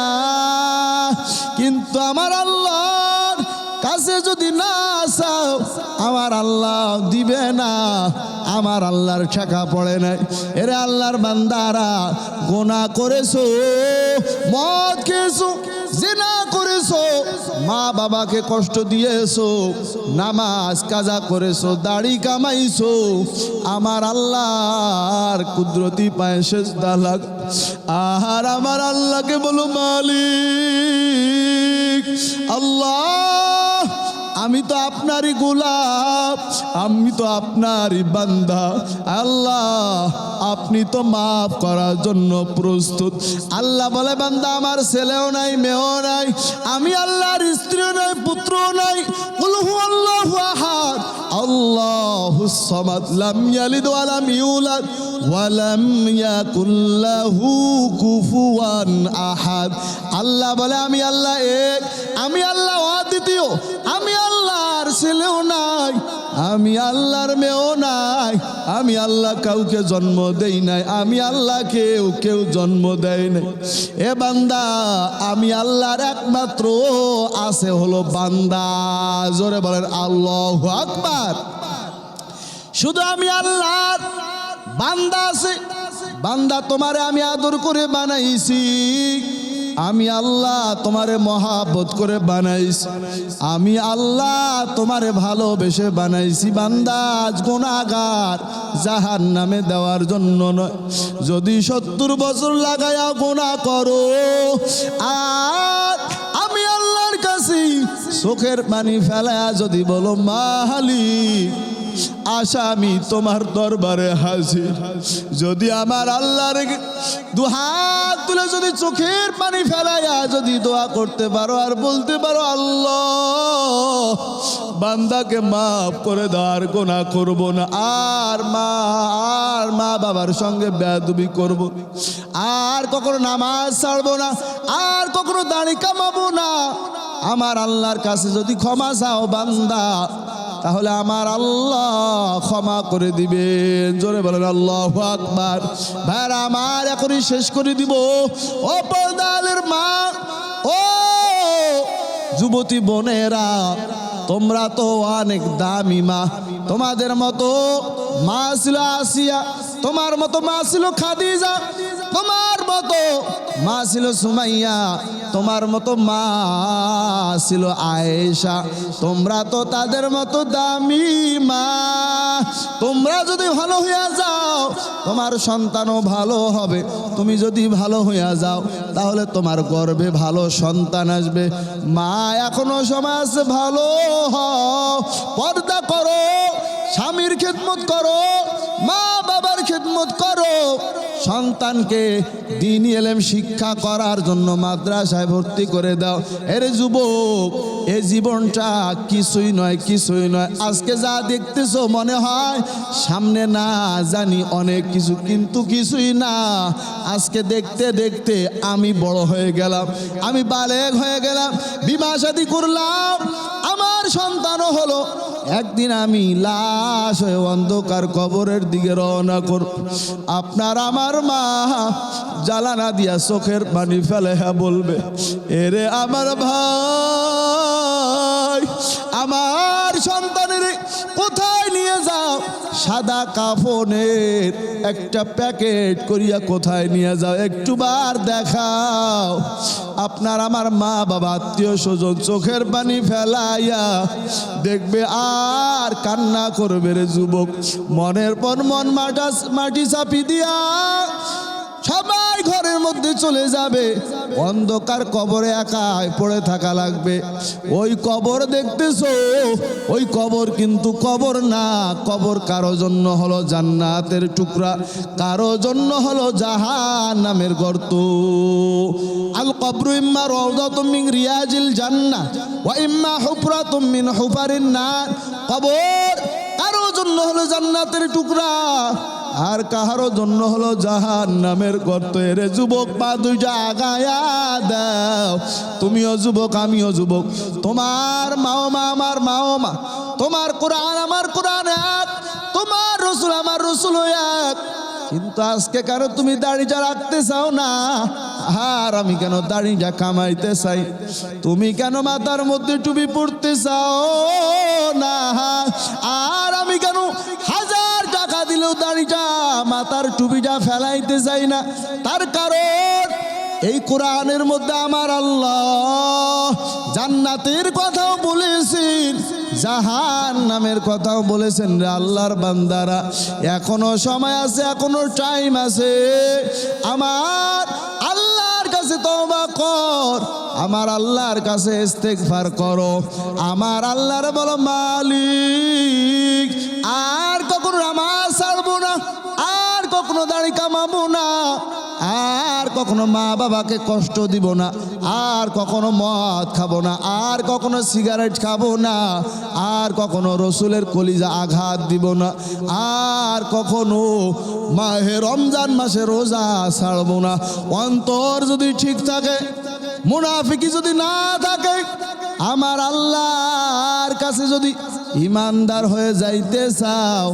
কিন্তু আমার আল্লাহর কাছে যদি না চাও আমার আল্লাহ দিবে না, আমার আল্লাহর টাকা পড়ে নাই। এরে আল্লাহর বান্দারা, গুনাহ করেছো, মদ খেয়েছো, জিনা করেছো, মা বাবাকে কষ্ট দিয়েছো, নামাজ কাজা করেছো, দাড়ি কামাইছো, আমার আল্লাহর কুদরতি পায়ে সেজদা লাগ, আর আমার আল্লাহকে বলো, মালিক আল্লাহ আমি তো আপনারই গোলাম, আমি তো আপনারই বান্দা, আল্লাহ আপনি তো মাফ করার জন্য প্রস্তুত। আল্লাহ বলে, বান্দা আমার ছেলেও নাই, মেয়েও নাই, আমি আল্লাহর স্ত্রীও নাই, পুত্রও নাই, কুল হুয়াল্লাহু আহাদ আল্লাহুস সামাদ লাম ইয়ালিদ ওয়া লাম ইউলাদ ওয়া লাম ইয়াকুল লাহু কুফুয়ান আহাদ। আল্লাহ বলে, আমি আল্লাহ এক, আমি আল্লাহ অদ্বিতীয়, আমি আল্লাহর ছেলেও নাই, আমি আল্লাহর মেয়েও নাই, আমি আল্লাহ কাউকে জন্ম দেই নাই, আমি আল্লাহ কেউ জন্ম দেয় নাই। এ বান্দা, আমি আল্লাহর একমাত্র আছে হলো বান্দা। জোরে বলেন আল্লাহু আকবার। শুধু আমি আল্লাহর বান্দা আছে। বান্দা তোমারে আমি আদর করে বানাইছি, আমি আল্লাহ তোমারে মহাব্বত করে বানাইছি, আমি আল্লাহ তোমারে ভালোবেসে বানাইছি। বান্দা গুনাহগার জাহান্নামে দেওয়ার জন্য নয়। যদি 70 বছর লাগায়া গুনাহ করো, আর আমি আল্লাহর কাছে চোখের পানি ফেলায়া যদি বলো, মালিক আসামি তোমার দরবারে হাজির, যদি আমার আল্লাহর দুহাত তুলে যদি চোখের পানি ফেলাইয়া যদি দোয়া করতে পারো আর বলতে পারো, আল্লাহ বান্দাকে মাফ করে দাও, আর গুনাহ করব না, আর মা বাবার সঙ্গে বেয়াদবি করব, আর কখনো নামাজ ছাড়বো না, আর কখনো দাড়ি কামাবো না, আমার আল্লাহর কাছে যদি ক্ষমা চাও বান্দা, তাহলে আমার আল্লাহ ক্ষমা করে দিবেন। জোরে বলেন আল্লাহু আকবার। ভাইরা আমার, এখনই শেষ করে দিব। ও পর্দালের মা, ও যুবতী বোনেরা, তোমরা তো অনেক দামি মা। তোমাদের মতো মা ছিল আসিয়া, তোমার মতো মা ছিল খাদিজা, তোমার মতো মা ছিল সুমাইয়া, তোমার মতো মা ছিল আয়েশা। তোমরা তো তাদের মতো দামি মা। তোমরা যদি ভালো হইয়া যাও, তোমার সন্তানও ভালো হবে। তুমি যদি ভালো হইয়া যাও, তাহলে তোমার গর্ভে ভালো সন্তান আসবে। মা, এখনো সময় আছে, ভালো হও, পর্দা করো, স্বামীর খেদমত করো, মা বাবার খেদমত করো। সন্তানকে দ্বীনি ইলম শিক্ষা করার জন্য মাদ্রাসায় ভর্তি করে দাও। এর যুবক, এই জীবনটা কিছুই নয়, কিছুই নয়। আজকে যা দেখতেছো মনে হয় সামনে না জানি অনেক কিছু, কিন্তু কিছুই না। আজকে দেখতে দেখতে আমি বড় হয়ে গেলাম, আমি বালেগ হয়ে গেলাম, বিবাহ শাদী করলাম, আমার সন্তানও হলো। একদিন আমি লাশ হয়ে অন্ধকার কবরের দিকে রওনা করব। আপনার আমার মা জ্বালানা দিয়া চোখের পানি ফেলে বলবে, এরে আমার ভাই, আমার সন্তানের কোথায় নিয়ে যাও? সাদা কাফনের একটা প্যাকেট করিয়া কোথায় নিয়ে যাও? একটু বার দেখাও। আপনার আমার মা বাবা আত্মীয় স্বজন চোখের পানি ফেলাইয়া দেখবে আর কান্না করবে রে যুবক। মনের পর মন মাটি চাপি দিয়া সবাই ঘরের মধ্যে চলে যাবে, অন্ধকার কবরে একাই পড়ে থাকা লাগবে। ওই কবর দেখতেছো, ওই কবর কিন্তু কবর না। কবর কারো জন্য হলো জান্নাতের টুকরা, কারো জন্য হলো জাহান্নামের গর্ত। আল কবরু ইম্মা রাউদাতুম মিন রিয়াজিল জান্নাহ ওয়া ইম্মা হুফরাতুম মিন হুফারিন নার। কবর কারো জন্য হলো জান্নাতের টুকরা, আর কাহারো জন্য হলো জাহান্নামের গর্ত। এর যুবক, পা দুইটা আগায়া দাও। তুমিও যুবক, আমিও যুবক। তোমার মাও মা আমার মাও মা, তোমার কোরআন আমার কোরআন এক, তোমার রসুল আমার রসুল এক। কিন্তু আজকে কেন তুমি দাড়িটা রাখতে চাও না? আর আমি কেন দাড়িটা কামাইতে চাই? তুমি কেন মাথার মধ্যে টুপি পড়তে চাও না? আর আমি কেন হাজার টাকা দিলেও দাড়িটা মাথার টুপিটা ফেলাইতে চাই না? তার কারণ এই কোরআনের মধ্যে আমার আল্লাহ জান্নাতের কথাও বলেছেন, জাহান্নামের কথাও বলেছেন। রে আল্লাহর বান্দারা, এখনো সময় আছে, এখনো টাইম আছে। আমার আল্লাহর কাছে তওবা কর, আমার আল্লাহর কাছে ইস্তেগফার করো। আমার আল্লাহরে বলো, মালিক আর কখনো নামাজ ছাড়বো না, আর কখনো দাড়ি কামাবো না, আর কখনো মা বাবাকে কষ্ট দিব না, আর কখনো মদ খাবো না, আর কখনো সিগারেট খাবো না, আর কখনো রসুলের কলিজা আঘাত দিব না, আর কখনো মাহে রমজান মাসে রোজা ছাড়বো না। অন্তর যদি ঠিক থাকে, মুনাফিকি যদি না থাকে, আমার আল্লাহর কাছে যদি ইমানদার হয়ে যাইতে চাও,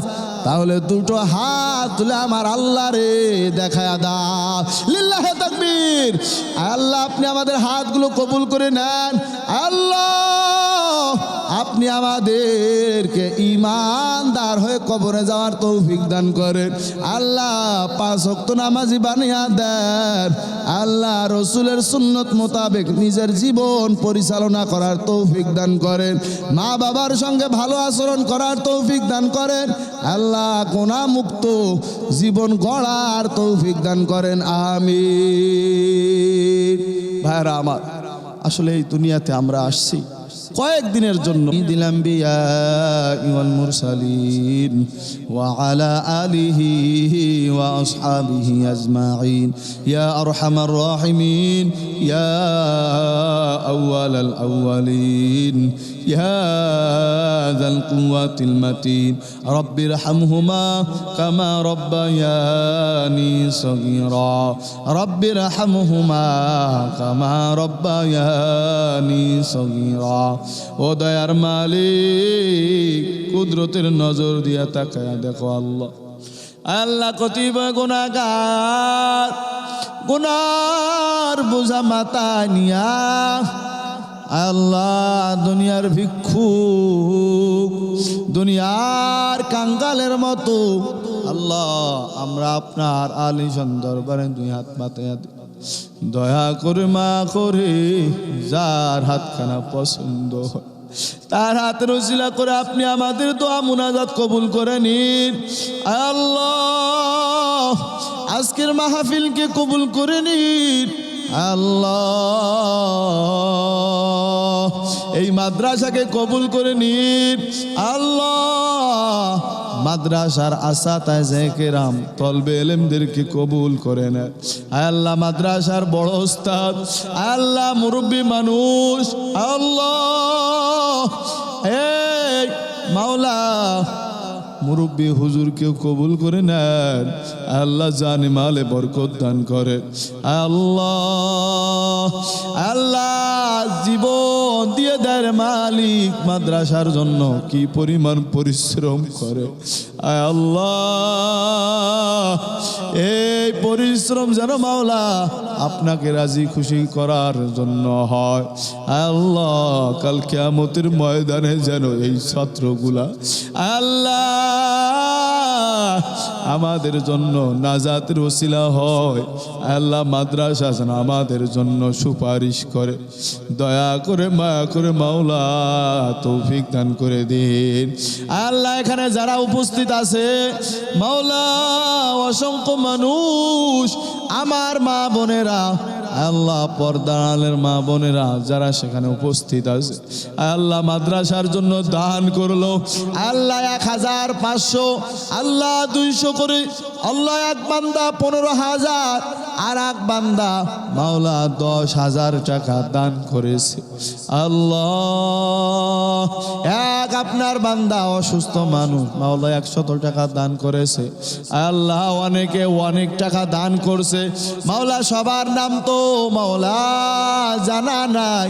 তাহলে দুটো হাত তুলে আমার আল্লাহ রে দেখায়া দাও। লিল্লাহে তাকবীর। আল্লাহ, আপনি আমাদের হাতগুলো কবুল করে নেন। আল্লাহ, আপনি আমাদেরকে ইমানদার হয়ে কবরে যাওয়ার তৌফিক দান করেন। আল্লাহ, 5 ওয়াক্ত নামাজি বানিয়া দেন। আল্লাহ, রসুলের সুন্নত মোতাবেক নিজের জীবন পরিচালনা করার তৌফিক দান করেন। মা বাবার সঙ্গে ভালো আচরণ করার তৌফিক দান করেন। আল্লাহ, গুনাহ মুক্ত জীবন গড়ার তৌফিক দান করেন। আমিন। ভাইরা আমার, আসলে এই দুনিয়াতে আমরা আসছি কয়েকদিনের জন্য। দিলাম বিয়া ওয়াল মুরসালিন ওয়া আলা আলিহি ওয়া আসহাবিহি আজমাইন ইয়া আরহামার রাহিমিন ইয়া আউয়ালাল আউয়ালিন ইয়া যাল কুওয়াতিল মাতিন রব্বিরহামহুমা কামা রব্বায়ানি সগীরা রব্বিরহামহুমা কামা রব্বায়ানি সগীরা। ও দয়ার মালিক, কুদরতের নজর দিয়া তাকায়া দেখো আল্লাহ, আল্লাহ কতিপয় গুনাহগার, গুনার বোঝা মাথা নিয়া আল্লাহ দুনিয়ার ভিক্ষুক, দুনিয়ার কাঙ্গালের মতো আল্লাহ আমরা আপনার আলিশান দরবারে দুই হাত পাতিয়া দিই। দয়া করে মা করে যার হাতখানা পছন্দ হয় তার হাতের উসিলা করে আপনি আমাদের দোয়া মুনাজাত কবুল করে নিন। আল্লাহ, আজকের মাহফিলকে কবুল করে নিন। আল্লাহ, এই মাদ্রাসাকে কবুল করে নিন। আল্লাহ, মাদ্রাসার আসাতায়ে কেরাম তলবে ইলমদেরকে কবুল করে নেন। আয় আল্লাহ মাদ্রাসার বড় উস্তাদ, আয় আল্লাহ মুরব্বী মানুষ, আল্লাহ এই মাওলা মুরব্বী হুজুরকেও কবুল করে নেন। আল্লাহ জানে মালে বরকত দান করে। আল্লাহ আল্লাহ জীবন দিয়ে দেয় মালিক মাদ্রাসার জন্য কি পরিমাণ পরিশ্রম করে। আল্লাহ এই পরিশ্রম যেন মাওলা আপনাকে রাজি খুশি করার জন্য হয়। আল্লাহ কাল কিয়ামতের ময়দানে যেন এই ছাত্রগুলা আল্লাহ আমাদের জন্য নাজাতের ওসিলা হয়। আল্লাহ মাদ্রাসা যেন আমাদের জন্য সুপারিশ করে। দয়া করে মায়া করে মাওলা তৌফিক দান করে দিন। আল্লাহ এখানে যারা উপস্থিত আছে মাওলা অসংখ্য মানুষ, আমার মা বোনেরা, আল্লাহ পর্দার মা বোনেরা যারা সেখানে উপস্থিত আছে, আল্লাহ মাদ্রাসার জন্য দান করলো। আল্লাহ 1500, আল্লাহ 200 করে, আল্লাহ এক বান্দা 15,000, আর এক বান্দা মাওলা 10,000 টাকা দান করেছে। আল্লাহ এক আপনার বান্দা অসুস্থ মানুষ মাওলা 100 টাকা দান করেছে। আল্লাহ অনেকে অনেক টাকা দান করছে মাওলা, সবার নাম তো মাওলা জানা নাই,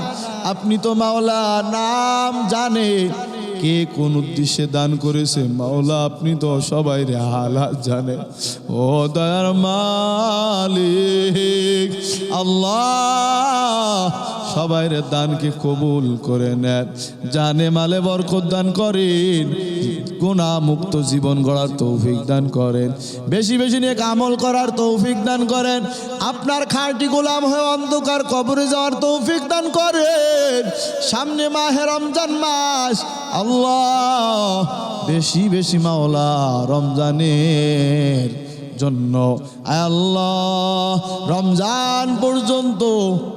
আপনি তো মাওলা নাম জানে কে কোন উদ্দেশ্যে দান করেছে মাওলা, আপনি তো সবাই হালাত জানে। ও দয়ার মালিক আল্লাহ সবাইরে দানকে কবুল করে নেন, জানে মালে বরকত দান করেন, গুনাহ মুক্ত জীবন গড়ার তৌফিক দান করেন, বেশি বেশি নেক আমল করার তৌফিক দান করেন, আপনার খাঁটি গোলাম হয়ে অন্ধকার কবরে যাওয়ার তৌফিক দান করেন। সামনে মাহে রমজান মাস, আল্লাহ বেশি বেশি মাওলা রমজানের জন্য আল্লাহ রমজান পর্যন্ত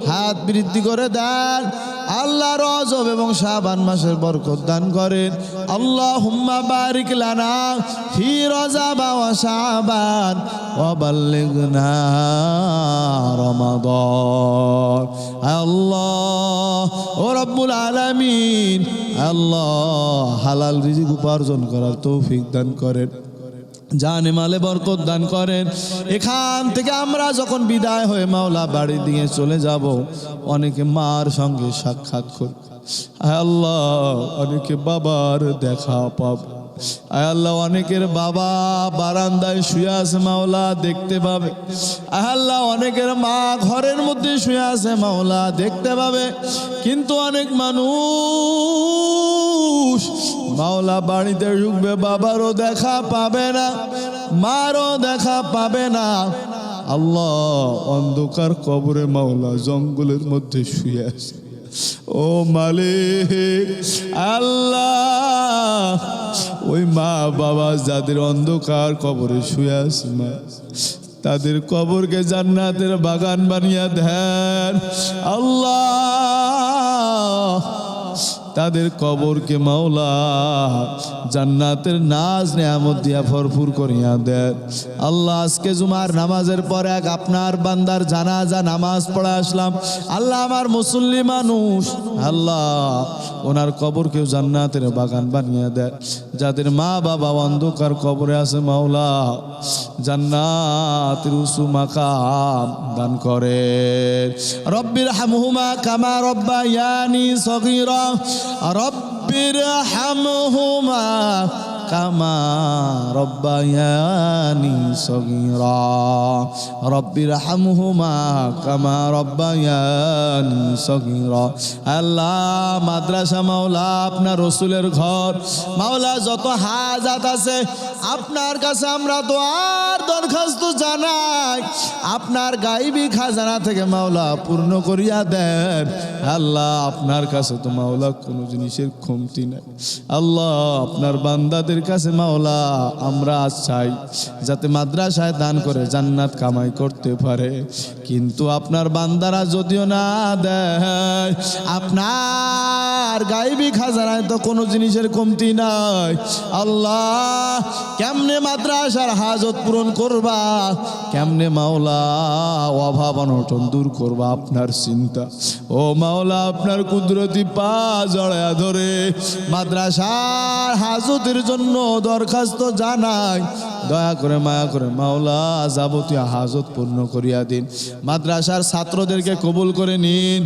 হাত বৃদ্ধি করে দেন। আল্লাহ রজব এবং শাবান মাসের বরকত দান করেন। আল্লাহুম্মা বারিক লানা ফি রজব ওয়া শাবান ওয়া বাল্লিগনা রমাদান। আল্লাহ ও রব্বুল আলামিন, আল্লাহ হালাল রিজিক উপার্জন করার তৌফিক দান করেন, জানে মালে বরকত দান করেন। এখান থেকে আমরা যখন বিদায় হয়ে মাওলা বাড়ি দিয়ে চলে যাব, অনেকে মার সঙ্গে সাক্ষাৎ করব, আল্লাহ অনেকে বাবার দেখা পাব, আল্লাহ অনেকের বাবা বারান্দায় শুয়ে আছে মাওলা দেখতে পাবে, আল্লাহ অনেকের মা ঘরের মধ্যে শুয়ে আছে মাওলা দেখতে পাবে। কিন্তু অনেক মানুষ মাওলা বাড়িতে ঢুকবে, বাবারও দেখা পাবে না, মারও দেখা পাবে না। আল্লাহ অন্ধকার কবরে মাওলা জঙ্গলের মধ্যে শুয়ে আছে। ও মালিক আল্লাহ ওই মা বাবা যাদের অন্ধকার কবরে শুয়ে আছে মা, তাদের কবরকে জান্নাতের বাগান বানিয়ে দেন। আল্লাহ তাদের কবরকে মাওলা জান্নাতের নাজ নেয়ামত দিয়া ভরপুর করিয়া দেন। আল্লাহ আজকে জুমার নামাজের পরে এক আপনার বান্দার জানাজা নামাজ পড়ে আসলাম, আল্লাহ আমার মুসল্লি মানুষ, আল্লাহ ওনার কবরকেও জান্নাতের বাগান বানিয়ে দেন। যাদের মা বাবা অন্ধকার কবরে আছে মাওলা জান্নাতের উঁচু মাকাম দান করেন। রব্বির হামহুমা কামা রব্বায়ানি সগীরা, রব্বির হামহুমা কামা রব্বায়ানি সগীরা, রব্বির হামহুমা কামা রব্বায়ানি সগীরা। আল্লাহ মাদ্রাসা মাওলা আপনার রসুলের ঘর মাওলা, যত হাজাত আছে আপনার কাছে আমরা দোয়ার দরখাস্ত জানাই, আপনার গাইবি খাজানা থেকে মাওলা পূর্ণ করিয়া দেন। আল্লাহ আপনার কাছে তো মাওলা কোনো জিনিসের কমতি নাই। আল্লাহ আপনার বান্দাদের কাছে মাওলা আমরা চাই যাতে মাদ্রাসায় দান করে জান্নাত কামাই করতে পারে। কিন্তু আপনার বান্দারা যদিও না দেয়, আপনার গায়বী খাজানায় তো কোনো জিনিসের কমতি নাই। আল্লাহ কেমনে মাদ্রাসার হাজত পূরণ করবা, কেমনে মাওলা অভাব অনটন দূর করবা, আপনার চিন্তা। ও মাওলা আপনার কুদরতি পা জড়ায়া ধরে মাদ্রাসার হাজতের জন্য দরখাস্ত জানাই। দয়া করে মায়া করে মাওলা যাবতীয় হাজত পূর্ণ করিয়া দিন। মাদ্রাসার ছাত্রদেরকে কবুল করে নিন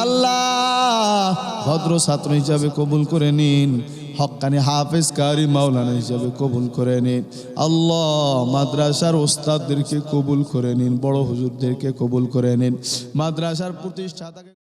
আল্লাহ, ভদ্র ছাত্র হিসাবে কবুল করে নিন, হক্কানি হাফেজ কারি মাওলানা হিসাবে কবুল করে নিন আল্লাহ। মাদ্রাসার ওস্তাদদেরকে কবুল করে নিন, বড় হুজুরদেরকে কবুল করে নিন, মাদ্রাসার প্রতিষ্ঠাতাকে